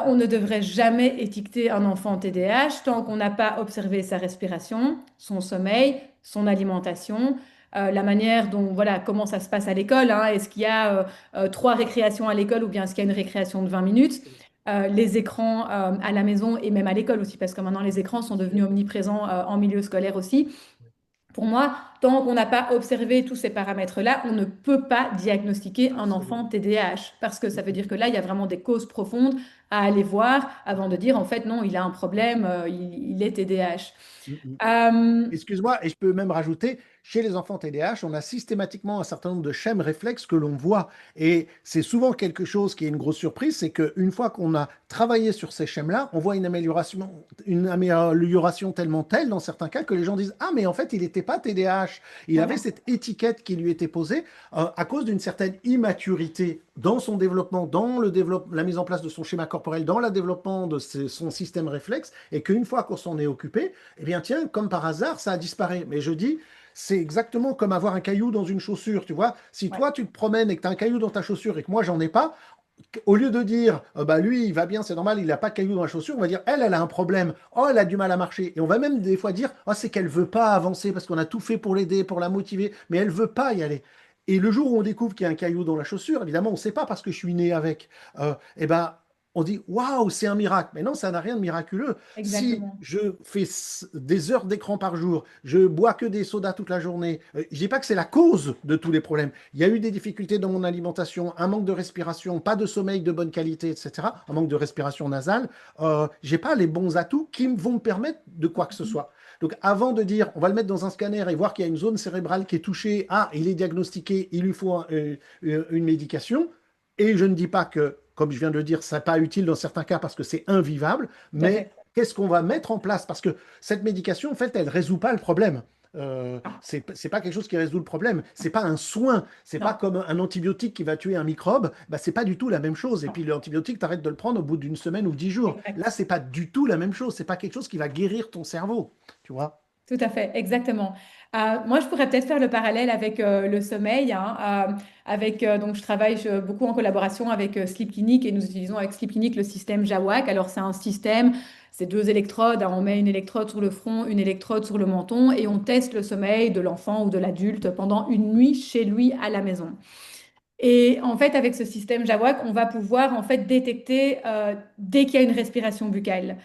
On ne devrait jamais étiqueter un enfant TDAH tant qu'on n'a pas observé sa respiration, son sommeil, son alimentation, la manière dont, voilà, comment ça se passe à l'école, hein. Est-ce qu'il y a trois récréations à l'école ou bien est-ce qu'il y a une récréation de 20 minutes? Les écrans à la maison et même à l'école aussi, parce que maintenant les écrans sont devenus omniprésents en milieu scolaire aussi. Pour moi, tant qu'on n'a pas observé tous ces paramètres-là, on ne peut pas diagnostiquer un enfant Absolument. TDAH, parce que ça veut dire que là, il y a vraiment des causes profondes à aller voir avant de dire, en fait, non, il a un problème, il est TDAH. Euh, Excuse-moi, et je peux même rajouter, chez les enfants TDAH, on a systématiquement un certain nombre de schèmes réflexes que l'on voit. Et c'est souvent quelque chose qui est une grosse surprise, c'est qu'une fois qu'on a travaillé sur ces schèmes-là, on voit une amélioration tellement telle dans certains cas que les gens disent, ah, mais en fait, il n'était pas TDAH. Il avait voilà. cette étiquette qui lui était posée à cause d'une certaine immaturité dans son développement, la mise en place de son schéma corporel, dans le développement de son système réflexe, et qu'une fois qu'on s'en est occupé, eh bien, tiens, comme par hasard, ça a disparu. Mais je dis, c'est exactement comme avoir un caillou dans une chaussure, tu vois. Si Ouais. toi, tu te promènes et que tu as un caillou dans ta chaussure et que moi, j'en ai pas, au lieu de dire, bah lui, il va bien, c'est normal, il n'a pas de caillou dans la chaussure, on va dire, elle a un problème. Oh, elle a du mal à marcher. Et on va même des fois dire, oh, c'est qu'elle veut pas avancer parce qu'on a tout fait pour l'aider, pour la motiver, mais elle veut pas y aller. Et le jour où on découvre qu'il y a un caillou dans la chaussure, évidemment, on ne sait pas parce que je suis né avec. Eh ben, on dit, waouh, c'est un miracle. Mais non, ça n'a rien de miraculeux. Si Exactement. je fais des heures d'écran par jour, je bois que des sodas toute la journée, je dis pas que c'est la cause de tous les problèmes. Il y a eu des difficultés dans mon alimentation, un manque de respiration, pas de sommeil de bonne qualité, etc., un manque de respiration nasale. J'ai pas les bons atouts qui vont me permettre de quoi que ce soit. Donc, avant de dire, on va le mettre dans un scanner et voir qu'il y a une zone cérébrale qui est touchée, ah, il est diagnostiqué, il lui faut une médication. Et je ne dis pas que, comme je viens de le dire, ça n'est pas utile dans certains cas parce que c'est invivable, Tout à mais fait. qu'est-ce qu'on va mettre en place? Parce que cette médication, en fait, elle ne résout pas le problème. C'est pas quelque chose qui résout le problème. C'est pas un soin. C'est pas Non. comme un antibiotique qui va tuer un microbe. Bah, c'est pas du tout la même chose. Et puis l'antibiotique, tu arrêtes de le prendre au bout d'une semaine ou 10 jours. Là, Exact. c'est pas du tout la même chose. C'est pas quelque chose qui va guérir ton cerveau. Tu vois? Tout à fait, exactement. Moi, je pourrais peut-être faire le parallèle avec le sommeil, hein, donc, je travaille beaucoup en collaboration avec Sleep Clinic et nous utilisons avec Sleep Clinic le système Jawak. Alors, c'est un système, c'est deux électrodes, hein. On met une électrode sur le front, une électrode sur le menton et on teste le sommeil de l'enfant ou de l'adulte pendant une nuit chez lui à la maison. Et en fait, avec ce système Jawak, on va pouvoir en fait détecter dès qu'il y a une respiration buccale.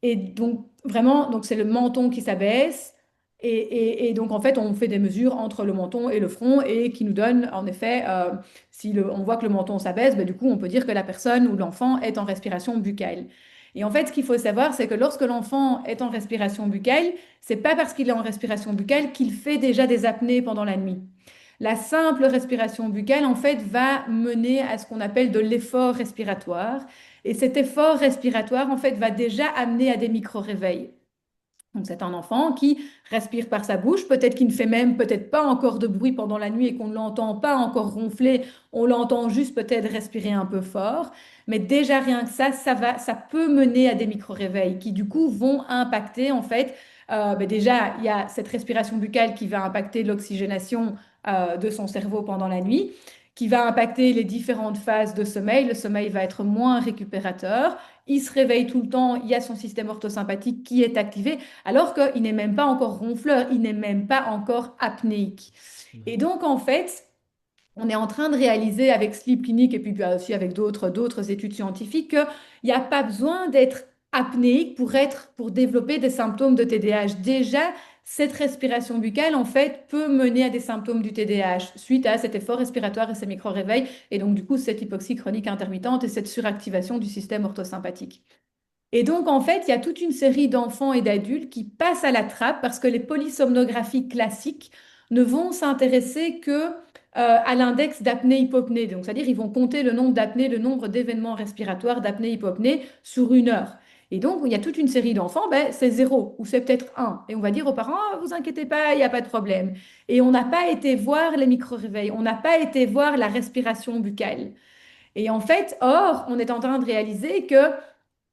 Et donc, vraiment, donc c'est le menton qui s'abaisse. Et donc, en fait, on fait des mesures entre le menton et le front et qui nous donnent, en effet, si on voit que le menton s'abaisse, ben, du coup, on peut dire que la personne ou l'enfant est en respiration buccale. Et en fait, ce qu'il faut savoir, c'est que lorsque l'enfant est en respiration buccale, c'est pas parce qu'il est en respiration buccale qu'il fait déjà des apnées pendant la nuit. La simple respiration buccale, en fait, va mener à ce qu'on appelle de l'effort respiratoire. Et cet effort respiratoire, en fait, va déjà amener à des micro-réveils. Donc, c'est un enfant qui respire par sa bouche, peut-être qu'il ne fait même peut-être pas encore de bruit pendant la nuit et qu'on ne l'entend pas encore ronfler, on l'entend juste peut-être respirer un peu fort. Mais déjà, rien que ça peut mener à des micro-réveils qui, du coup, vont impacter, en fait, ben déjà, il y a cette respiration buccale qui va impacter l'oxygénation de son cerveau pendant la nuit qui va impacter les différentes phases de sommeil. Le sommeil va être moins récupérateur. Il se réveille tout le temps, il y a son système orthosympathique qui est activé, alors qu'il n'est même pas encore ronfleur, il n'est même pas encore apnéique. Et Mhm. donc, en fait, on est en train de réaliser avec Sleep Clinic et puis aussi avec d'autres études scientifiques qu'il n'y a pas besoin d'être apnéique pour développer des symptômes de TDAH. Déjà, cette respiration buccale, en fait, peut mener à des symptômes du TDAH suite à cet effort respiratoire et ces micro-réveils, et donc du coup, cette hypoxie chronique intermittente et cette suractivation du système orthosympathique. Et donc, en fait, il y a toute une série d'enfants et d'adultes qui passent à la trappe parce que les polysomnographies classiques ne vont s'intéresser que à l'index d'apnée-hypopnée. Donc, c'est-à-dire, ils vont compter le nombre d'apnées, le nombre d'événements respiratoires d'apnée-hypopnée sur une heure. Et donc, il y a toute une série d'enfants, ben, c'est zéro ou c'est peut-être un. Et on va dire aux parents, ah, vous inquiétez pas, il n'y a pas de problème. Et on n'a pas été voir les micro-réveils, on n'a pas été voir la respiration buccale. Et en fait, or, on est en train de réaliser que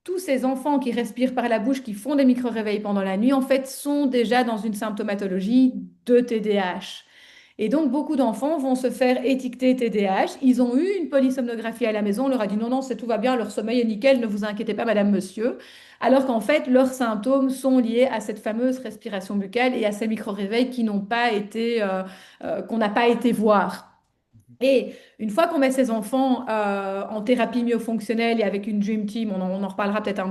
tous ces enfants qui respirent par la bouche, qui font des micro-réveils pendant la nuit, en fait, sont déjà dans une symptomatologie de TDAH. Et donc, beaucoup d'enfants vont se faire étiqueter TDAH. Ils ont eu une polysomnographie à la maison. On leur a dit non, non, c'est tout va bien, leur sommeil est nickel, ne vous inquiétez pas, madame, monsieur. Alors qu'en fait, leurs symptômes sont liés à cette fameuse respiration buccale et à ces micro-réveils qui n'ont pas été, qu'on n'a pas été voir. Et une fois qu'on met ces enfants en thérapie myofonctionnelle et avec une Dream Team, on en reparlera peut-être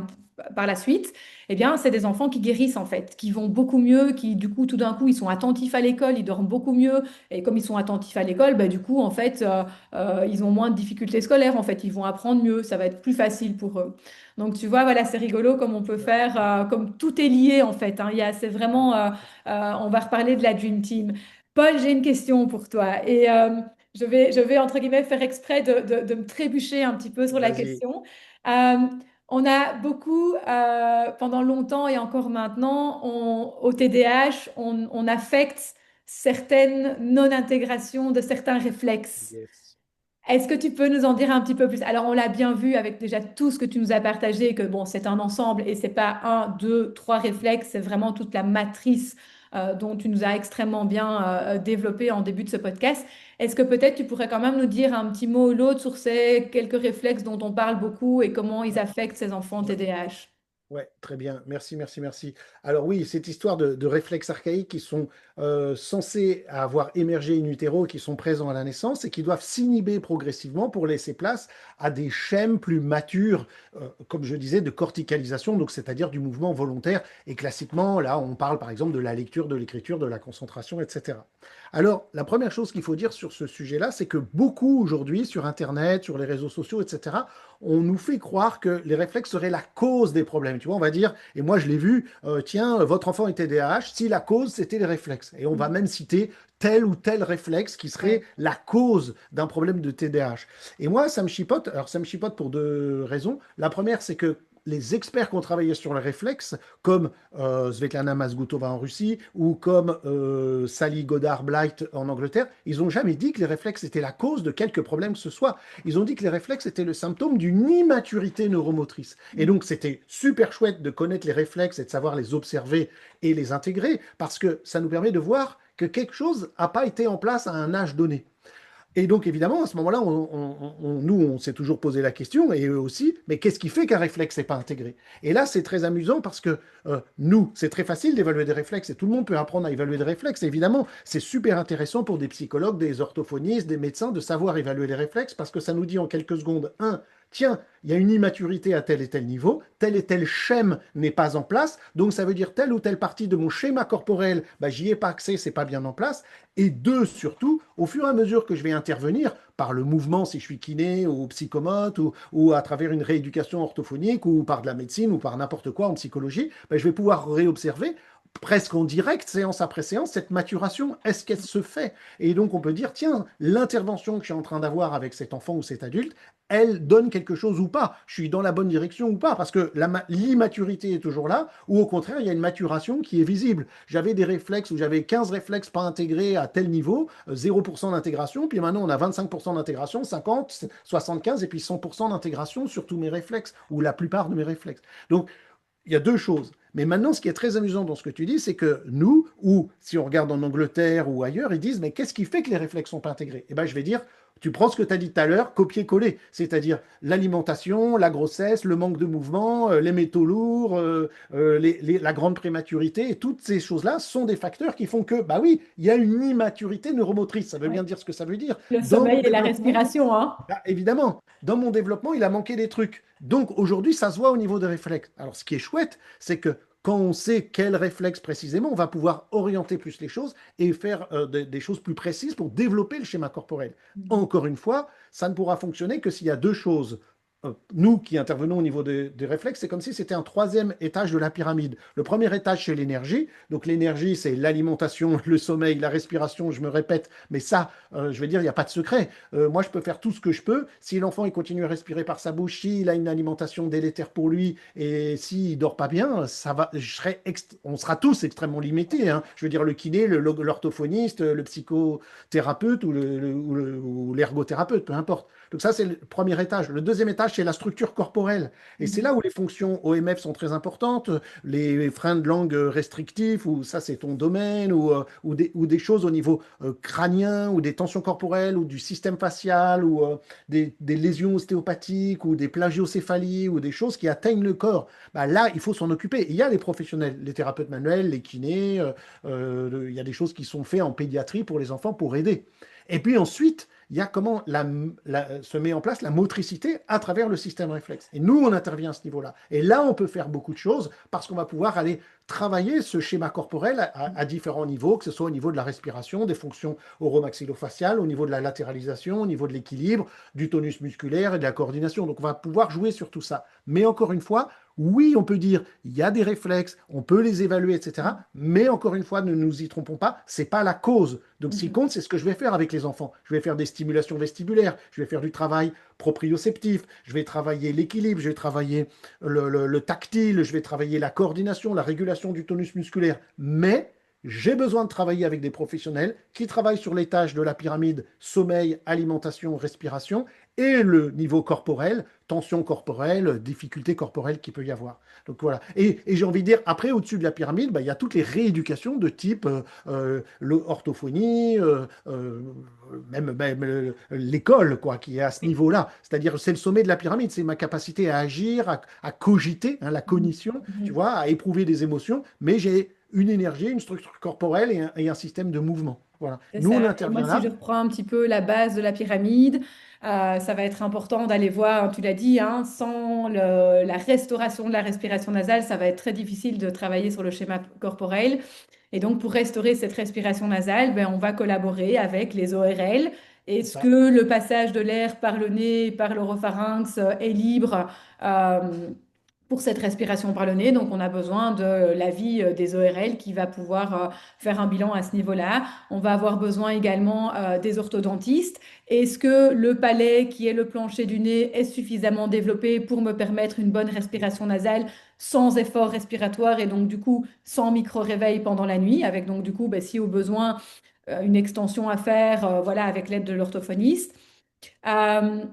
par la suite, eh bien, c'est des enfants qui guérissent en fait, qui vont beaucoup mieux, qui du coup, tout d'un coup, ils sont attentifs à l'école, ils dorment beaucoup mieux. Et comme ils sont attentifs à l'école, bah, du coup, en fait, ils ont moins de difficultés scolaires, en fait, ils vont apprendre mieux, ça va être plus facile pour eux. Donc, tu vois, voilà, c'est rigolo comme on peut faire, comme tout est lié en fait, hein. C'est vraiment, on va reparler de la Dream Team. Paul, j'ai une question pour toi. Et je vais, entre guillemets, faire exprès de me trébucher un petit peu sur la Vas-y. question. Euh, on a beaucoup, pendant longtemps et encore maintenant, au TDAH, on affecte certaines non-intégrations de certains réflexes. Yes. Est-ce que tu peux nous en dire un petit peu plus? Alors, on l'a bien vu avec déjà tout ce que tu nous as partagé, que bon, c'est un ensemble et c'est pas un, deux, trois réflexes, c'est vraiment toute la matrice dont tu nous as extrêmement bien développé en début de ce podcast. Est-ce que peut-être tu pourrais quand même nous dire un petit mot ou l'autre sur ces quelques réflexes dont on parle beaucoup et comment ils Ouais. affectent ces enfants Ouais. TDAH? Ouais, très bien. Merci, merci, merci. Alors oui, cette histoire de réflexes archaïques qui sont censés avoir émergé in utero, qui sont présents à la naissance et qui doivent s'inhiber progressivement pour laisser place à des schèmes plus matures, comme je disais, de corticalisation, donc c'est-à-dire du mouvement volontaire. Et classiquement, là, on parle par exemple de la lecture, de l'écriture, de la concentration, etc. Alors, la première chose qu'il faut dire sur ce sujet-là, c'est que beaucoup aujourd'hui, sur Internet, sur les réseaux sociaux, etc., on nous fait croire que les réflexes seraient la cause des problèmes. Tu vois, on va dire, et moi je l'ai vu, tiens, votre enfant est TDAH, si la cause c'était les réflexes. Et on va même citer tel ou tel réflexe qui serait Ouais. la cause d'un problème de TDAH. Et moi, ça me chipote. Alors, ça me chipote pour deux raisons. La première, c'est que les experts qui ont travaillé sur les réflexes, comme Svetlana Mazgutova en Russie ou comme Sally Goddard-Blight en Angleterre, ils n'ont jamais dit que les réflexes étaient la cause de quelque problème que ce soit. Ils ont dit que les réflexes étaient le symptôme d'une immaturité neuromotrice. Et donc, c'était super chouette de connaître les réflexes et de savoir les observer et les intégrer, parce que ça nous permet de voir que quelque chose n'a pas été en place à un âge donné. Et donc, évidemment, à ce moment-là, nous, on s'est toujours posé la question, et eux aussi, mais qu'est-ce qui fait qu'un réflexe n'est pas intégré? Et là, c'est très amusant parce que nous, c'est très facile d'évaluer des réflexes, et tout le monde peut apprendre à évaluer des réflexes. Et évidemment, c'est super intéressant pour des psychologues, des orthophonistes, des médecins de savoir évaluer les réflexes, parce que ça nous dit en quelques secondes, un, tiens, il y a une immaturité à tel et tel niveau, tel et tel schème n'est pas en place, donc ça veut dire telle ou telle partie de mon schéma corporel, bah, j'y ai pas accès, c'est pas bien en place. Et deux, surtout, au fur et à mesure que je vais intervenir par le mouvement, si je suis kiné ou psychomote, ou à travers une rééducation orthophonique, ou par de la médecine, ou par n'importe quoi en psychologie, ben, je vais pouvoir réobserver presque en direct, séance après séance, cette maturation, est-ce qu'elle se fait? Et donc on peut dire, tiens, l'intervention que je suis en train d'avoir avec cet enfant ou cet adulte, elle donne quelque chose ou pas? Je suis dans la bonne direction ou pas? Parce que l'immaturité est toujours là, ou au contraire, il y a une maturation qui est visible. J'avais des réflexes où j'avais 15 réflexes pas intégrés à tel niveau, 0% d'intégration, puis maintenant on a 25% d'intégration, 50, 75, et puis 100% d'intégration sur tous mes réflexes, ou la plupart de mes réflexes. Donc, il y a deux choses. Mais maintenant, ce qui est très amusant dans ce que tu dis, c'est que nous, ou si on regarde en Angleterre ou ailleurs, ils disent, mais qu'est-ce qui fait que les réflexes sont pas intégrés? Eh bien, je vais dire, Tu prends ce que tu as dit tout à l'heure, copier-coller, c'est-à-dire l'alimentation, la grossesse, le manque de mouvement, les métaux lourds, la grande prématurité, et toutes ces choses-là sont des facteurs qui font que, bah oui, il y a une immaturité neuromotrice. Ça veut Ouais. bien dire ce que ça veut dire. Le Dans sommeil mon et la développement, respiration, hein. bah, évidemment, dans mon développement, il a manqué des trucs. Donc aujourd'hui, ça se voit au niveau des réflexes. Alors ce qui est chouette, c'est que quand on sait quel réflexe précisément, on va pouvoir orienter plus les choses et faire des choses plus précises pour développer le schéma corporel. Encore une fois, ça ne pourra fonctionner que s'il y a deux choses. Nous qui intervenons au niveau des réflexes, c'est comme si c'était un troisième étage de la pyramide. Le premier étage, c'est l'énergie. Donc l'énergie, c'est l'alimentation, le sommeil, la respiration, je me répète, mais ça, je vais dire, il n'y a pas de secret. Moi, je peux faire tout ce que je peux. Si l'enfant il continue à respirer par sa bouche, s'il a une alimentation délétère pour lui et s'il dort pas bien, ça va, on sera tous extrêmement limités, hein. Je veux dire, le kiné, l'orthophoniste, le psychothérapeute ou l'ergothérapeute, peu importe. Donc ça, c'est le premier étage. Le deuxième étage, c'est la structure corporelle. Et c'est là où les fonctions OMF sont très importantes, les freins de langue restrictifs, ou ça, c'est ton domaine, ou des choses au niveau crânien, ou des tensions corporelles, ou du système facial, ou des lésions ostéopathiques, ou des plagiocéphalies, ou des choses qui atteignent le corps. Bah, là, il faut s'en occuper. Il y a les professionnels, les thérapeutes manuels, les kinés, il y a des choses qui sont faites en pédiatrie pour les enfants pour aider. Et puis ensuite, il y a comment se met en place la motricité à travers le système réflexe. Et nous, on intervient à ce niveau-là. Et là, on peut faire beaucoup de choses parce qu'on va pouvoir aller travailler ce schéma corporel à différents niveaux, que ce soit au niveau de la respiration, des fonctions oromaxillofaciales, au niveau de la latéralisation, au niveau de l'équilibre, du tonus musculaire et de la coordination. Donc, on va pouvoir jouer sur tout ça. Mais encore une fois, oui, on peut dire, il y a des réflexes, on peut les évaluer, etc. Mais encore une fois, ne nous y trompons pas, c'est pas la cause. Donc, ce qui compte, c'est ce que je vais faire avec les enfants. Je vais faire des stimulations vestibulaires, je vais faire du travail proprioceptif, je vais travailler l'équilibre, je vais travailler le tactile, je vais travailler la coordination, la régulation du tonus musculaire. Mais j'ai besoin de travailler avec des professionnels qui travaillent sur les tâches de la pyramide sommeil, alimentation, respiration et le niveau corporel, tension corporelle, difficulté corporelle qu'il peut y avoir. Donc voilà. Et j'ai envie de dire, après, au-dessus de la pyramide, bah, il y a toutes les rééducations de type l'orthophonie, même l'école, quoi, qui est à ce niveau-là. C'est-à-dire, c'est le sommet de la pyramide, c'est ma capacité à agir, à cogiter, hein, la cognition, tu vois, à éprouver des émotions, mais j'ai une énergie, une structure corporelle et un système de mouvement. Voilà. C'est Nous, on ça. Et moi, intervient si je là. reprends un petit peu la base de la pyramide, ça va être important d'aller voir, tu l'as dit, hein, sans la restauration de la respiration nasale, ça va être très difficile de travailler sur le schéma corporel. Et donc, pour restaurer cette respiration nasale, ben, on va collaborer avec les ORL. C'est Est-ce ça. que le passage de l'air par le nez, par l'oropharynx est libre? euh, pour cette respiration par le nez. Donc, on a besoin de l'avis des ORL qui va pouvoir faire un bilan à ce niveau-là. On va avoir besoin également des orthodontistes. Est-ce que le palais, qui est le plancher du nez, est suffisamment développé pour me permettre une bonne respiration nasale sans effort respiratoire et donc du coup sans micro-réveil pendant la nuit, avec donc du coup, ben, si au besoin, une extension à faire, voilà, avec l'aide de l'orthophoniste. Euh,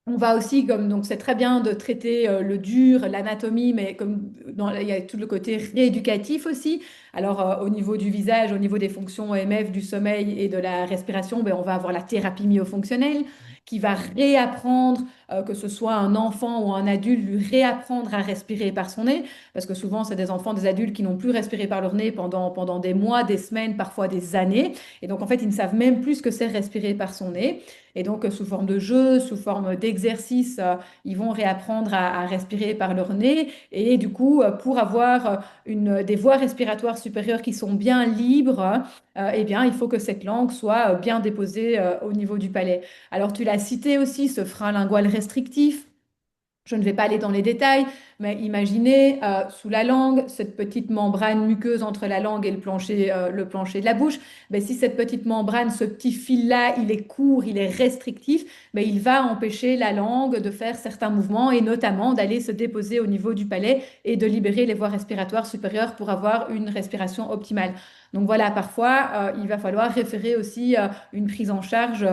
on va aussi, comme donc c'est très bien de traiter le dur, l'anatomie, mais comme il y a tout le côté rééducatif aussi. Alors au niveau du visage, au niveau des fonctions OMF, du sommeil et de la respiration, ben, on va avoir la thérapie myofonctionnelle qui va réapprendre, que ce soit un enfant ou un adulte, lui réapprendre à respirer par son nez, parce que souvent c'est des enfants, des adultes qui n'ont plus respiré par leur nez pendant des mois, des semaines, parfois des années, et donc en fait ils ne savent même plus ce que c'est respirer par son nez. Et donc, sous forme de jeu, sous forme d'exercice, ils vont réapprendre à respirer par leur nez. Et du coup, pour avoir des voies respiratoires supérieures qui sont bien libres, eh bien, il faut que cette langue soit bien déposée au niveau du palais. Alors, tu l'as cité aussi, ce frein lingual restrictif. Je ne vais pas aller dans les détails, mais imaginez sous la langue cette petite membrane muqueuse entre la langue et le plancher de la bouche. Ben, si cette petite membrane, ce petit fil-là, il est court, il est restrictif, ben, il va empêcher la langue de faire certains mouvements et notamment d'aller se déposer au niveau du palais et de libérer les voies respiratoires supérieures pour avoir une respiration optimale. Donc voilà, parfois, il va falloir référer aussi une prise en charge,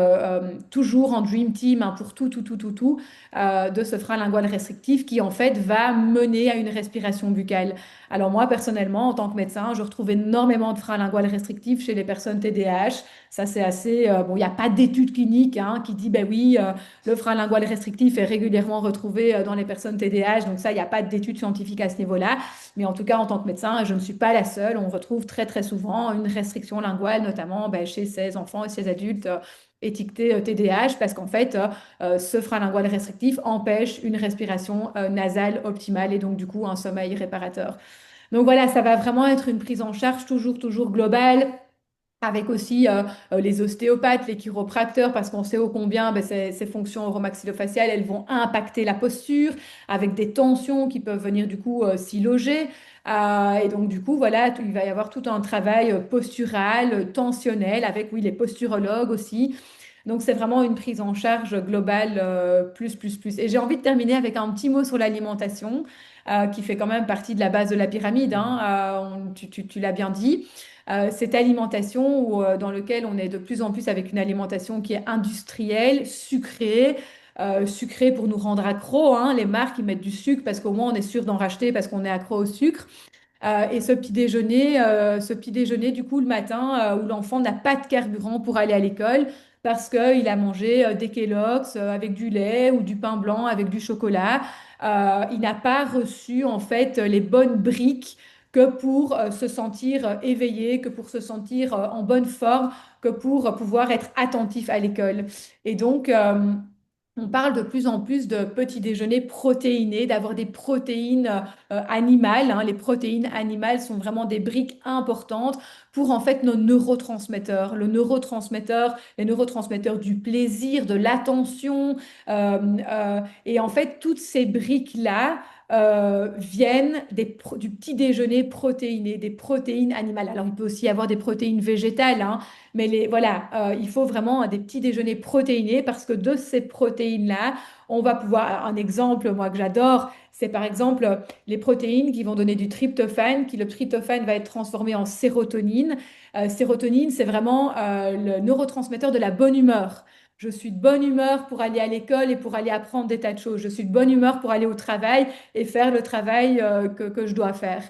toujours en Dream Team, hein, pour tout, de ce frein lingual restrictif qui en fait va mener à une respiration buccale. Alors moi, personnellement, en tant que médecin, je retrouve énormément de freins linguales restrictifs chez les personnes TDAH. Ça, c'est assez... bon, il n'y a pas d'études cliniques hein, qui dit, ben oui, le frein lingual restrictif est régulièrement retrouvé dans les personnes TDAH. Donc ça, il n'y a pas d'études scientifiques à ce niveau-là. Mais en tout cas, en tant que médecin, je ne suis pas la seule. On retrouve très, très souvent une restriction linguale, notamment ben, chez ces enfants et ces adultes étiquetés TDAH, parce qu'en fait, ce frein lingual restrictif empêche une respiration nasale optimale et donc du coup un sommeil réparateur. Donc voilà, ça va vraiment être une prise en charge toujours, toujours globale avec aussi les ostéopathes, les chiropracteurs, parce qu'on sait ô combien ben, ces fonctions oromaxillofaciales, elles vont impacter la posture, avec des tensions qui peuvent venir du coup s'y loger. Et donc du coup, voilà, il va y avoir tout un travail postural, tensionnel, avec oui, les posturologues aussi. Donc c'est vraiment une prise en charge globale plus, plus, plus. Et j'ai envie de terminer avec un petit mot sur l'alimentation, qui fait quand même partie de la base de la pyramide, hein. Tu l'as bien dit cette alimentation dans laquelle on est de plus en plus avec une alimentation qui est industrielle, sucrée, sucrée pour nous rendre accros, hein. Les marques, ils mettent du sucre parce qu'au moins on est sûr d'en racheter parce qu'on est accro au sucre. Et ce petit déjeuner, du coup, le matin, où l'enfant n'a pas de carburant pour aller à l'école parce qu'il a mangé des Kellogg's avec du lait ou du pain blanc avec du chocolat. Il n'a pas reçu, en fait, les bonnes briques que pour se sentir éveillé, que pour se sentir en bonne forme, que pour pouvoir être attentif à l'école. Et donc, on parle de plus en plus de petits déjeuners protéinés, d'avoir des protéines animales, hein. Les protéines animales sont vraiment des briques importantes pour en fait nos neurotransmetteurs. Les neurotransmetteurs du plaisir, de l'attention. Et en fait, toutes ces briques-là viennent du petit déjeuner protéiné, des protéines animales. Alors, il peut aussi y avoir des protéines végétales, hein, mais voilà, il faut vraiment des petits déjeuners protéinés parce que de ces protéines-là, on va pouvoir. Un exemple, moi, que j'adore, c'est par exemple les protéines qui vont donner du tryptophane, le tryptophane va être transformé en sérotonine. Sérotonine, c'est vraiment le neurotransmetteur de la bonne humeur. Je suis de bonne humeur pour aller à l'école et pour aller apprendre des tas de choses. Je suis de bonne humeur pour aller au travail et faire le travail que je dois faire.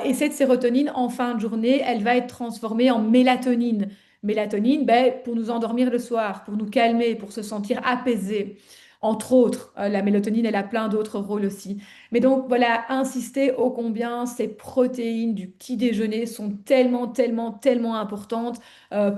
Et cette sérotonine, en fin de journée, elle va être transformée en mélatonine. Mélatonine, ben, pour nous endormir le soir, pour nous calmer, pour se sentir apaisé. Entre autres, la mélatonine, elle a plein d'autres rôles aussi. Mais donc, voilà, insister ô combien ces protéines du petit déjeuner sont tellement, tellement, tellement importantes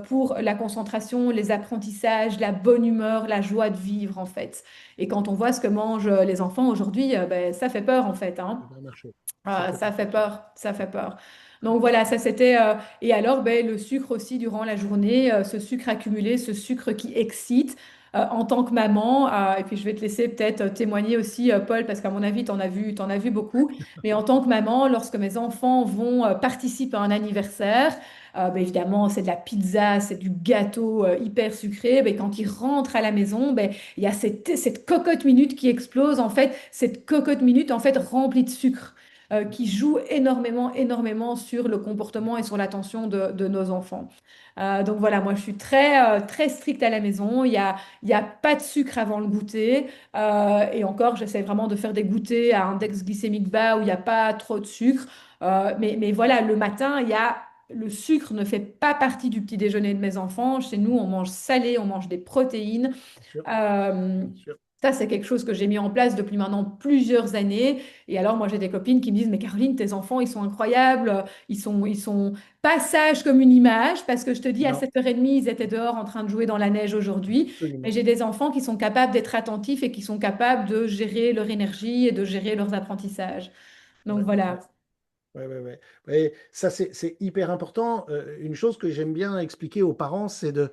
pour la concentration, les apprentissages, la bonne humeur, la joie de vivre, en fait. Et quand on voit ce que mangent les enfants aujourd'hui, ben, ça fait peur, en fait, Ça hein. va marcher. Ça Ah, peut ça pas fait marcher. peur, ça fait peur. Donc voilà, ça c'était. Et alors, ben, le sucre aussi durant la journée, ce sucre accumulé, ce sucre qui excite. En tant que maman, et puis je vais te laisser peut-être témoigner aussi, Paul, parce qu'à mon avis, t'en as vu beaucoup. Mais en tant que maman, lorsque mes enfants vont participer à un anniversaire, ben, évidemment, c'est de la pizza, c'est du gâteau hyper sucré. Ben, quand ils rentrent à la maison, ben, il y a cette cocotte minute qui explose, en fait, cette cocotte minute, en fait, remplie de sucre qui joue énormément, énormément sur le comportement et sur l'attention de nos enfants. Donc voilà, moi je suis très, très stricte à la maison. Il y a pas de sucre avant le goûter. Et encore, j'essaie vraiment de faire des goûters à index glycémique bas où il n'y a pas trop de sucre. Mais voilà, le matin, le sucre ne fait pas partie du petit déjeuner de mes enfants. Chez nous, on mange salé, on mange des protéines. Bien sûr, Euh, bien sûr. Ça, c'est quelque chose que j'ai mis en place depuis maintenant plusieurs années. Et alors, moi, j'ai des copines qui me disent, mais Caroline, tes enfants, ils sont incroyables. Ils sont pas sages comme une image, parce que je te dis, à Non, 7h30, ils étaient dehors en train de jouer dans la neige aujourd'hui. Mais absolument. j'ai des enfants qui sont capables d'être attentifs et qui sont capables de gérer leur énergie et de gérer leurs apprentissages. Donc Ouais, ouais, voilà. ouais, ouais, ouais. Ouais, ça, c'est hyper important. Une chose que j'aime bien expliquer aux parents, c'est de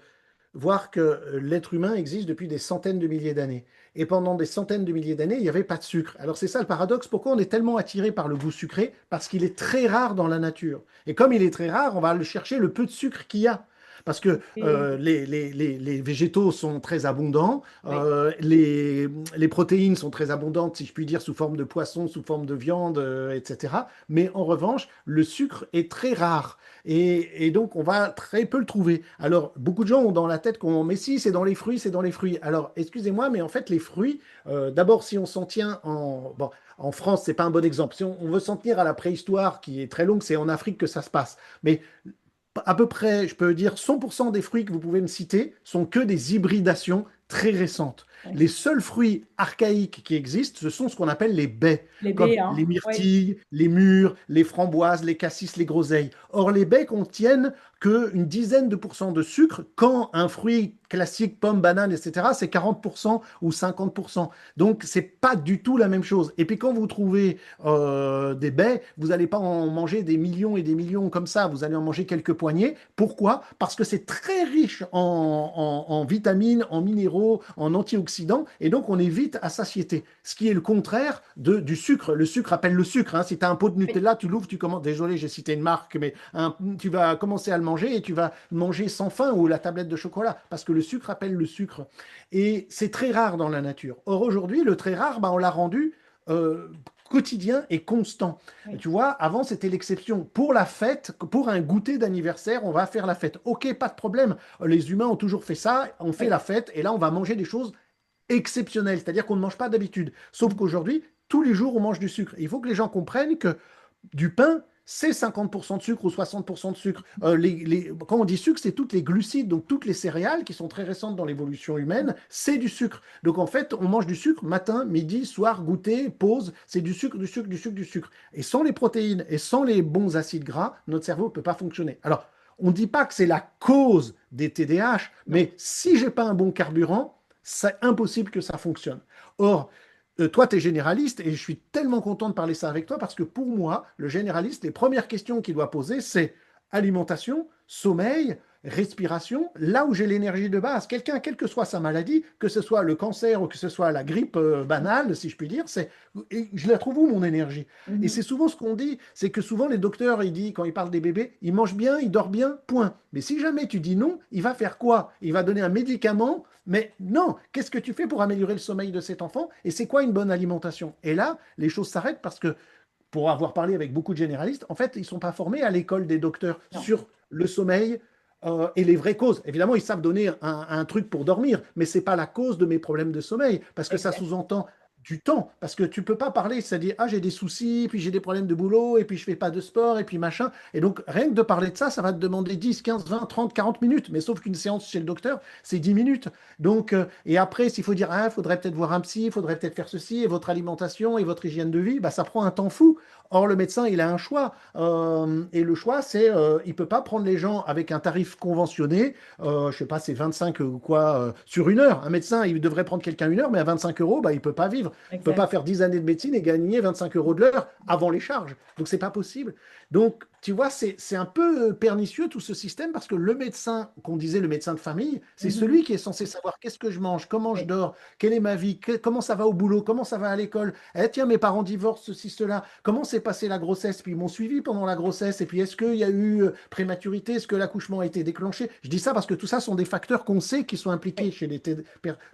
voir que l'être humain existe depuis des centaines de milliers d'années. Et pendant des centaines de milliers d'années, il n'y avait pas de sucre. Alors c'est ça le paradoxe. Pourquoi on est tellement attiré par le goût sucré? Parce qu'il est très rare dans la nature. Et comme il est très rare, on va le chercher le peu de sucre qu'il y a. parce que Et- les végétaux sont très abondants, oui, les protéines sont très abondantes, si je puis dire, sous forme de poisson, sous forme de viande, etc. Mais en revanche, le sucre est très rare. Et donc, on va très peu le trouver. Alors, beaucoup de gens ont dans la tête qu'on, mais si, c'est dans les fruits, c'est dans les fruits. Alors, excusez-moi, mais en fait, les fruits, d'abord, si on s'en tient bon, en France, c'est pas un bon exemple. Si on veut s'en tenir à la préhistoire, qui est très longue, c'est en Afrique que ça se passe. Mais à peu près, je peux dire, 100% des fruits que vous pouvez me citer sont que des hybridations très récentes. oui. Les seuls fruits archaïques qui existent, ce sont ce qu'on appelle les baies, Les comme baies, les hein. Oui, myrtilles, les mûres, les framboises, les cassis, les groseilles. Or, les baies contiennent qu'une dizaine de pourcents de sucre, quand un fruit classique, pomme, banane, etc., c'est 40% ou 50%. Donc, c'est pas du tout la même chose. Et puis, quand vous trouvez des baies, vous n'allez pas en manger des millions et des millions comme ça, vous allez en manger quelques poignées. Pourquoi? Parce que c'est très riche en vitamines, en minéraux, en antioxydants, et donc on est vite à satiété. Ce qui est le contraire du sucre. Le sucre appelle le sucre, hein. Si tu as un pot de oui, Nutella, tu l'ouvres, tu commences. Désolé, j'ai cité une marque, mais tu vas commencer à le manger et tu vas manger sans faim, ou la tablette de chocolat, parce que le sucre appelle le sucre. Et c'est très rare dans la nature. Or aujourd'hui, le très rare, bah, on l'a rendu euh, quotidien et constant. oui, Tu vois, avant, c'était l'exception. Pour la fête, pour un goûter d'anniversaire, on va faire la fête. Ok, pas de problème. Les humains ont toujours fait ça. On fait oui. la fête et là, on va manger des choses exceptionnelles, c'est-à-dire qu'on ne mange pas d'habitude. Sauf qu'aujourd'hui, tous les jours, on mange du sucre. Il faut que les gens comprennent que du pain, c'est 50% de sucre ou 60% de sucre. Quand on dit sucre, c'est toutes les glucides, donc toutes les céréales qui sont très récentes dans l'évolution humaine, c'est du sucre. Donc en fait, on mange du sucre matin, midi, soir, goûter, pause, c'est du sucre, du sucre, du sucre, du sucre. Et sans les protéines et sans les bons acides gras, notre cerveau ne peut pas fonctionner. Alors, on ne dit pas que c'est la cause des TDAH, Non. mais si j'ai pas un bon carburant, c'est impossible que ça fonctionne. Or, toi, tu es généraliste et je suis tellement content de parler ça avec toi parce que pour moi, le généraliste, les premières questions qu'il doit poser, c'est alimentation, sommeil, respiration, là où j'ai l'énergie de base. Quelqu'un, quelle que soit sa maladie, que ce soit le cancer ou que ce soit la grippe banale, si je puis dire, et je la trouve où mon énergie? Et c'est Mhm. souvent ce qu'on dit, c'est que souvent les docteurs, ils disent, quand ils parlent des bébés, ils mangent bien, ils dorment bien, point. Mais si jamais tu dis non, il va faire quoi? Il va donner un médicament, mais non, qu'est-ce que tu fais pour améliorer le sommeil de cet enfant? Et c'est quoi une bonne alimentation? Et là, les choses s'arrêtent parce que, pour avoir parlé avec beaucoup de généralistes, en fait, ils ne sont pas formés à l'école des docteurs Non. sur le sommeil et les vraies causes. Évidemment, ils savent donner un truc pour dormir, mais ce n'est pas la cause de mes problèmes de sommeil, parce que ça Exact. sous-entend du temps, parce que tu peux pas parler, c'est-à-dire, ah, j'ai des soucis, puis j'ai des problèmes de boulot, et puis je fais pas de sport, et puis machin. Et donc, rien que de parler de ça, ça va te demander 10, 15, 20, 30, 40 minutes. Mais sauf qu'une séance chez le docteur, c'est 10 minutes. Donc, et après, s'il faut dire, ah, il faudrait peut-être voir un psy, il faudrait peut-être faire ceci, et votre alimentation, et votre hygiène de vie, bah, ça prend un temps fou. Or, le médecin, il a un choix. Et le choix, c'est, il peut pas prendre les gens avec un tarif conventionné, je sais pas, c'est 25 ou quoi, sur une heure. Un médecin, il devrait prendre quelqu'un une heure, mais à 25 euros, bah, il peut pas vivre. Il peut Exact. pas faire 10 années de médecine et gagner 25 euros de l'heure avant les charges. Donc, c'est pas possible. Donc, tu vois, c'est un peu pernicieux tout ce système parce que le médecin, qu'on disait le médecin de famille, c'est Mhm. celui qui est censé savoir qu'est-ce que je mange, comment je Oui. dors, quelle est ma vie, comment ça va au boulot, comment ça va à l'école. Eh, tiens, mes parents divorcent, ceci, cela. Comment s'est passée la grossesse? Puis ils m'ont suivi pendant la grossesse. Et puis, est-ce qu'il y a eu prématurité? Est-ce que l'accouchement a été déclenché? Je dis ça parce que tout ça sont des facteurs qu'on sait qui sont impliqués Oui. chez les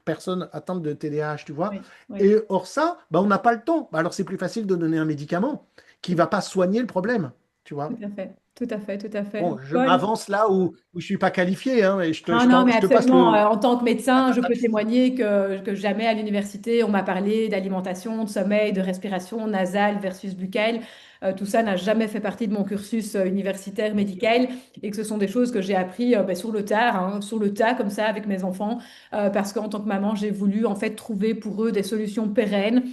personnes atteintes de TDAH, tu vois. Oui. Oui. Et hors ça, bah, on n'a pas le temps. Bah, alors c'est plus facile de donner un médicament qui va pas soigner le problème, tu Tout vois. à fait. Tout à fait. Tout à fait. Bon, je Paul? m'avance là où je suis pas qualifié, hein, et Non, non, mais je te passe absolument. le. En tant que médecin, je peux témoigner que jamais à l'université, on m'a parlé d'alimentation, de sommeil, de respiration nasale versus buccale. Tout ça n'a jamais fait partie de mon cursus universitaire médical et que ce sont des choses que j'ai appris ben, sur le tard, hein, sur le tas comme ça avec mes enfants, parce qu'en tant que maman, j'ai voulu en fait trouver pour eux des solutions pérennes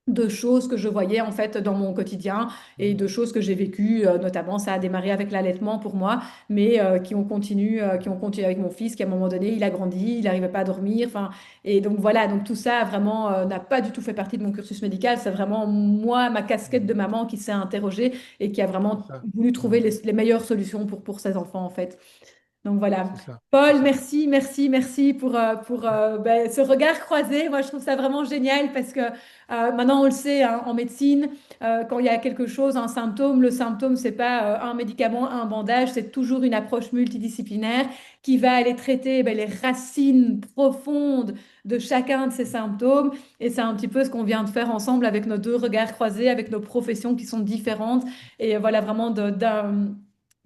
de choses que je voyais en fait dans mon quotidien et de choses que j'ai vécues, notamment ça a démarré avec l'allaitement pour moi, mais qui ont continué avec mon fils qui à un moment donné il a grandi, il n'arrivait pas à dormir, enfin et donc voilà donc tout ça vraiment n'a pas du tout fait partie de mon cursus médical, c'est vraiment moi ma casquette de maman qui s'est interrogée et qui a C'est vraiment ça. voulu trouver les meilleures solutions pour ses enfants en fait. Donc voilà. C'est ça, c'est Paul, ça. merci, merci, merci pour ben, ce regard croisé. Moi, je trouve ça vraiment génial parce que maintenant, on le sait, hein, en médecine, quand il y a quelque chose, un symptôme, le symptôme, c'est pas un médicament, un bandage, c'est toujours une approche multidisciplinaire qui va aller traiter ben, les racines profondes de chacun de ces symptômes. Et c'est un petit peu ce qu'on vient de faire ensemble avec nos deux regards croisés, avec nos professions qui sont différentes. Et voilà, vraiment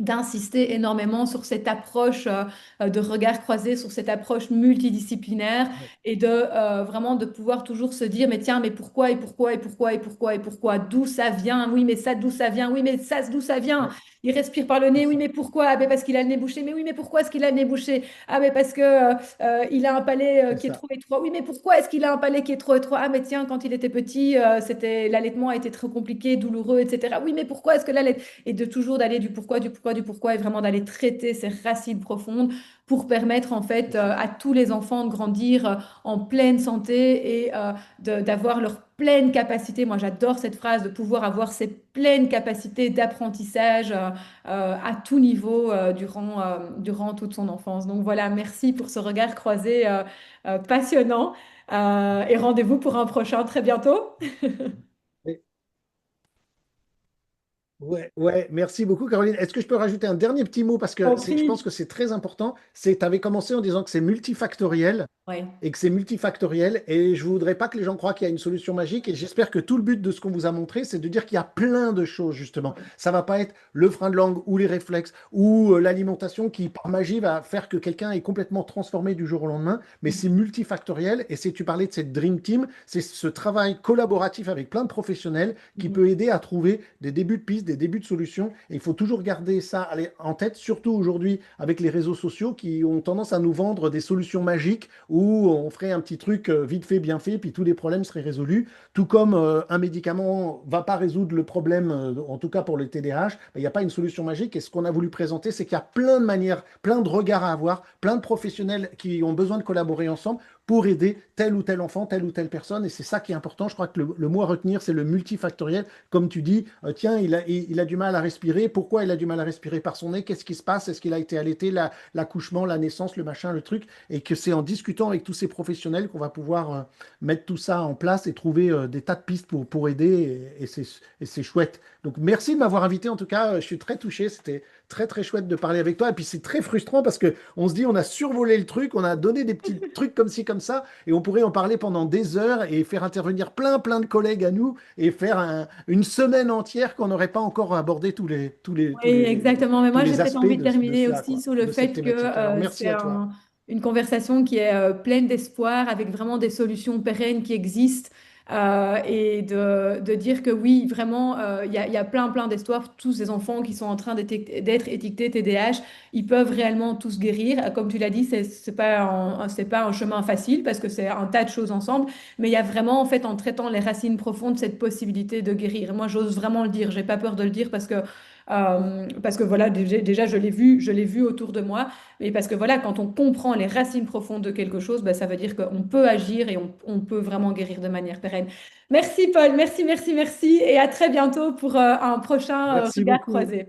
d'insister énormément sur cette approche de regard croisé, sur cette approche multidisciplinaire Ouais, et de vraiment de pouvoir toujours se dire, mais tiens, mais pourquoi et pourquoi et pourquoi et pourquoi et pourquoi, d'où ça vient, oui, mais ça, d'où ça vient, oui, mais ça, d'où ça vient. ouais, Il respire par le c'est nez, oui, ça, mais pourquoi? Ah, ben parce qu'il a le nez bouché, mais oui, mais pourquoi est-ce qu'il a le nez bouché? Ah, mais parce que il a un palais c'est qui est ça. trop étroit. Oui, mais pourquoi est-ce qu'il a un palais qui est trop étroit? Ah, mais tiens, quand il était petit, c'était l'allaitement a été trop compliqué, douloureux, etc. Oui, mais pourquoi est-ce que l'allaitement et de toujours d'aller du pourquoi, du pourquoi, du pourquoi, et vraiment d'aller traiter ces racines profondes pour permettre en fait C'est ça. à tous les enfants de grandir en pleine santé et d'avoir leur pleine capacité. Moi, j'adore cette phrase de pouvoir avoir ces pleines capacités d'apprentissage à tout niveau durant toute son enfance. Donc voilà, merci pour ce regard croisé passionnant et rendez-vous pour un prochain très bientôt. Et- ouais, ouais, merci beaucoup, Caroline. Est-ce que je peux rajouter un dernier petit mot parce que En je prie. pense que c'est très important. C'est, tu avais commencé en disant que c'est multifactoriel. Ouais. Et que c'est multifactoriel. Et je voudrais pas que les gens croient qu'il y a une solution magique. Et j'espère que tout le but de ce qu'on vous a montré, c'est de dire qu'il y a plein de choses, justement. Ouais. Ça va pas être le frein de langue ou les réflexes ou l'alimentation qui, par magie, va faire que quelqu'un est complètement transformé du jour au lendemain. Mais c'est multifactoriel. Et si tu parlais de cette Dream Team, c'est ce travail collaboratif avec plein de professionnels qui Mhm. peut aider à trouver des débuts de pistes, des débuts de solutions. Et il faut toujours garder ça en tête, surtout aujourd'hui avec les réseaux sociaux qui ont tendance à nous vendre des solutions magiques où on ferait un petit truc vite fait, bien fait, puis tous les problèmes seraient résolus. Tout comme un médicament va pas résoudre le problème, en tout cas pour le TDAH, il n'y a pas une solution magique. Et ce qu'on a voulu présenter, c'est qu'il y a plein de manières, plein de regards à avoir, plein de professionnels qui ont besoin de collaborer ensemble pour aider tel ou tel enfant, telle ou telle personne. Et c'est ça qui est important. Je crois que le mot à retenir, c'est le multifactoriel. Comme tu dis, tiens, il a du mal à respirer. Pourquoi il a du mal à respirer par son nez? Qu'est-ce qui se passe? Est-ce qu'il a été allaité, l'accouchement, la naissance, le machin, le truc? Et que c'est en discutant avec tous ces professionnels qu'on va pouvoir mettre tout ça en place et trouver des tas de pistes pour aider. Et c'est chouette. Donc merci de m'avoir invité. En tout cas, je suis très touché. C'était très très chouette de parler avec toi. Et puis c'est très frustrant parce que on se dit on a survolé le truc, on a donné des petits trucs comme ci comme ça, et on pourrait en parler pendant des heures et faire intervenir plein de collègues à nous et faire une semaine entière qu'on n'aurait pas encore abordé Oui, exactement. Mais tous moi, j'ai les peut-être aspects envie de de terminer cela, aussi quoi, sur le de cette fait que thématique. Alors merci c'est à toi. une conversation qui est pleine d'espoir, avec vraiment des solutions pérennes qui existent, et de dire que oui, vraiment, il y a plein d'espoirs. Tous ces enfants qui sont en train d'être étiquetés TDAH, ils peuvent réellement tous guérir. Comme tu l'as dit, c'est pas un chemin facile parce que c'est un tas de choses ensemble, mais il y a vraiment, en fait, en traitant les racines profondes, cette possibilité de guérir. Moi, j'ose vraiment le dire. J'ai pas peur de le dire parce que voilà, déjà je l'ai vu autour de moi, mais parce que voilà, quand on comprend les racines profondes de quelque chose, ben, ça veut dire qu'on peut agir et on peut vraiment guérir de manière pérenne. Merci Paul, merci, merci, merci, et à très bientôt pour un prochain Merci regard beaucoup. croisé.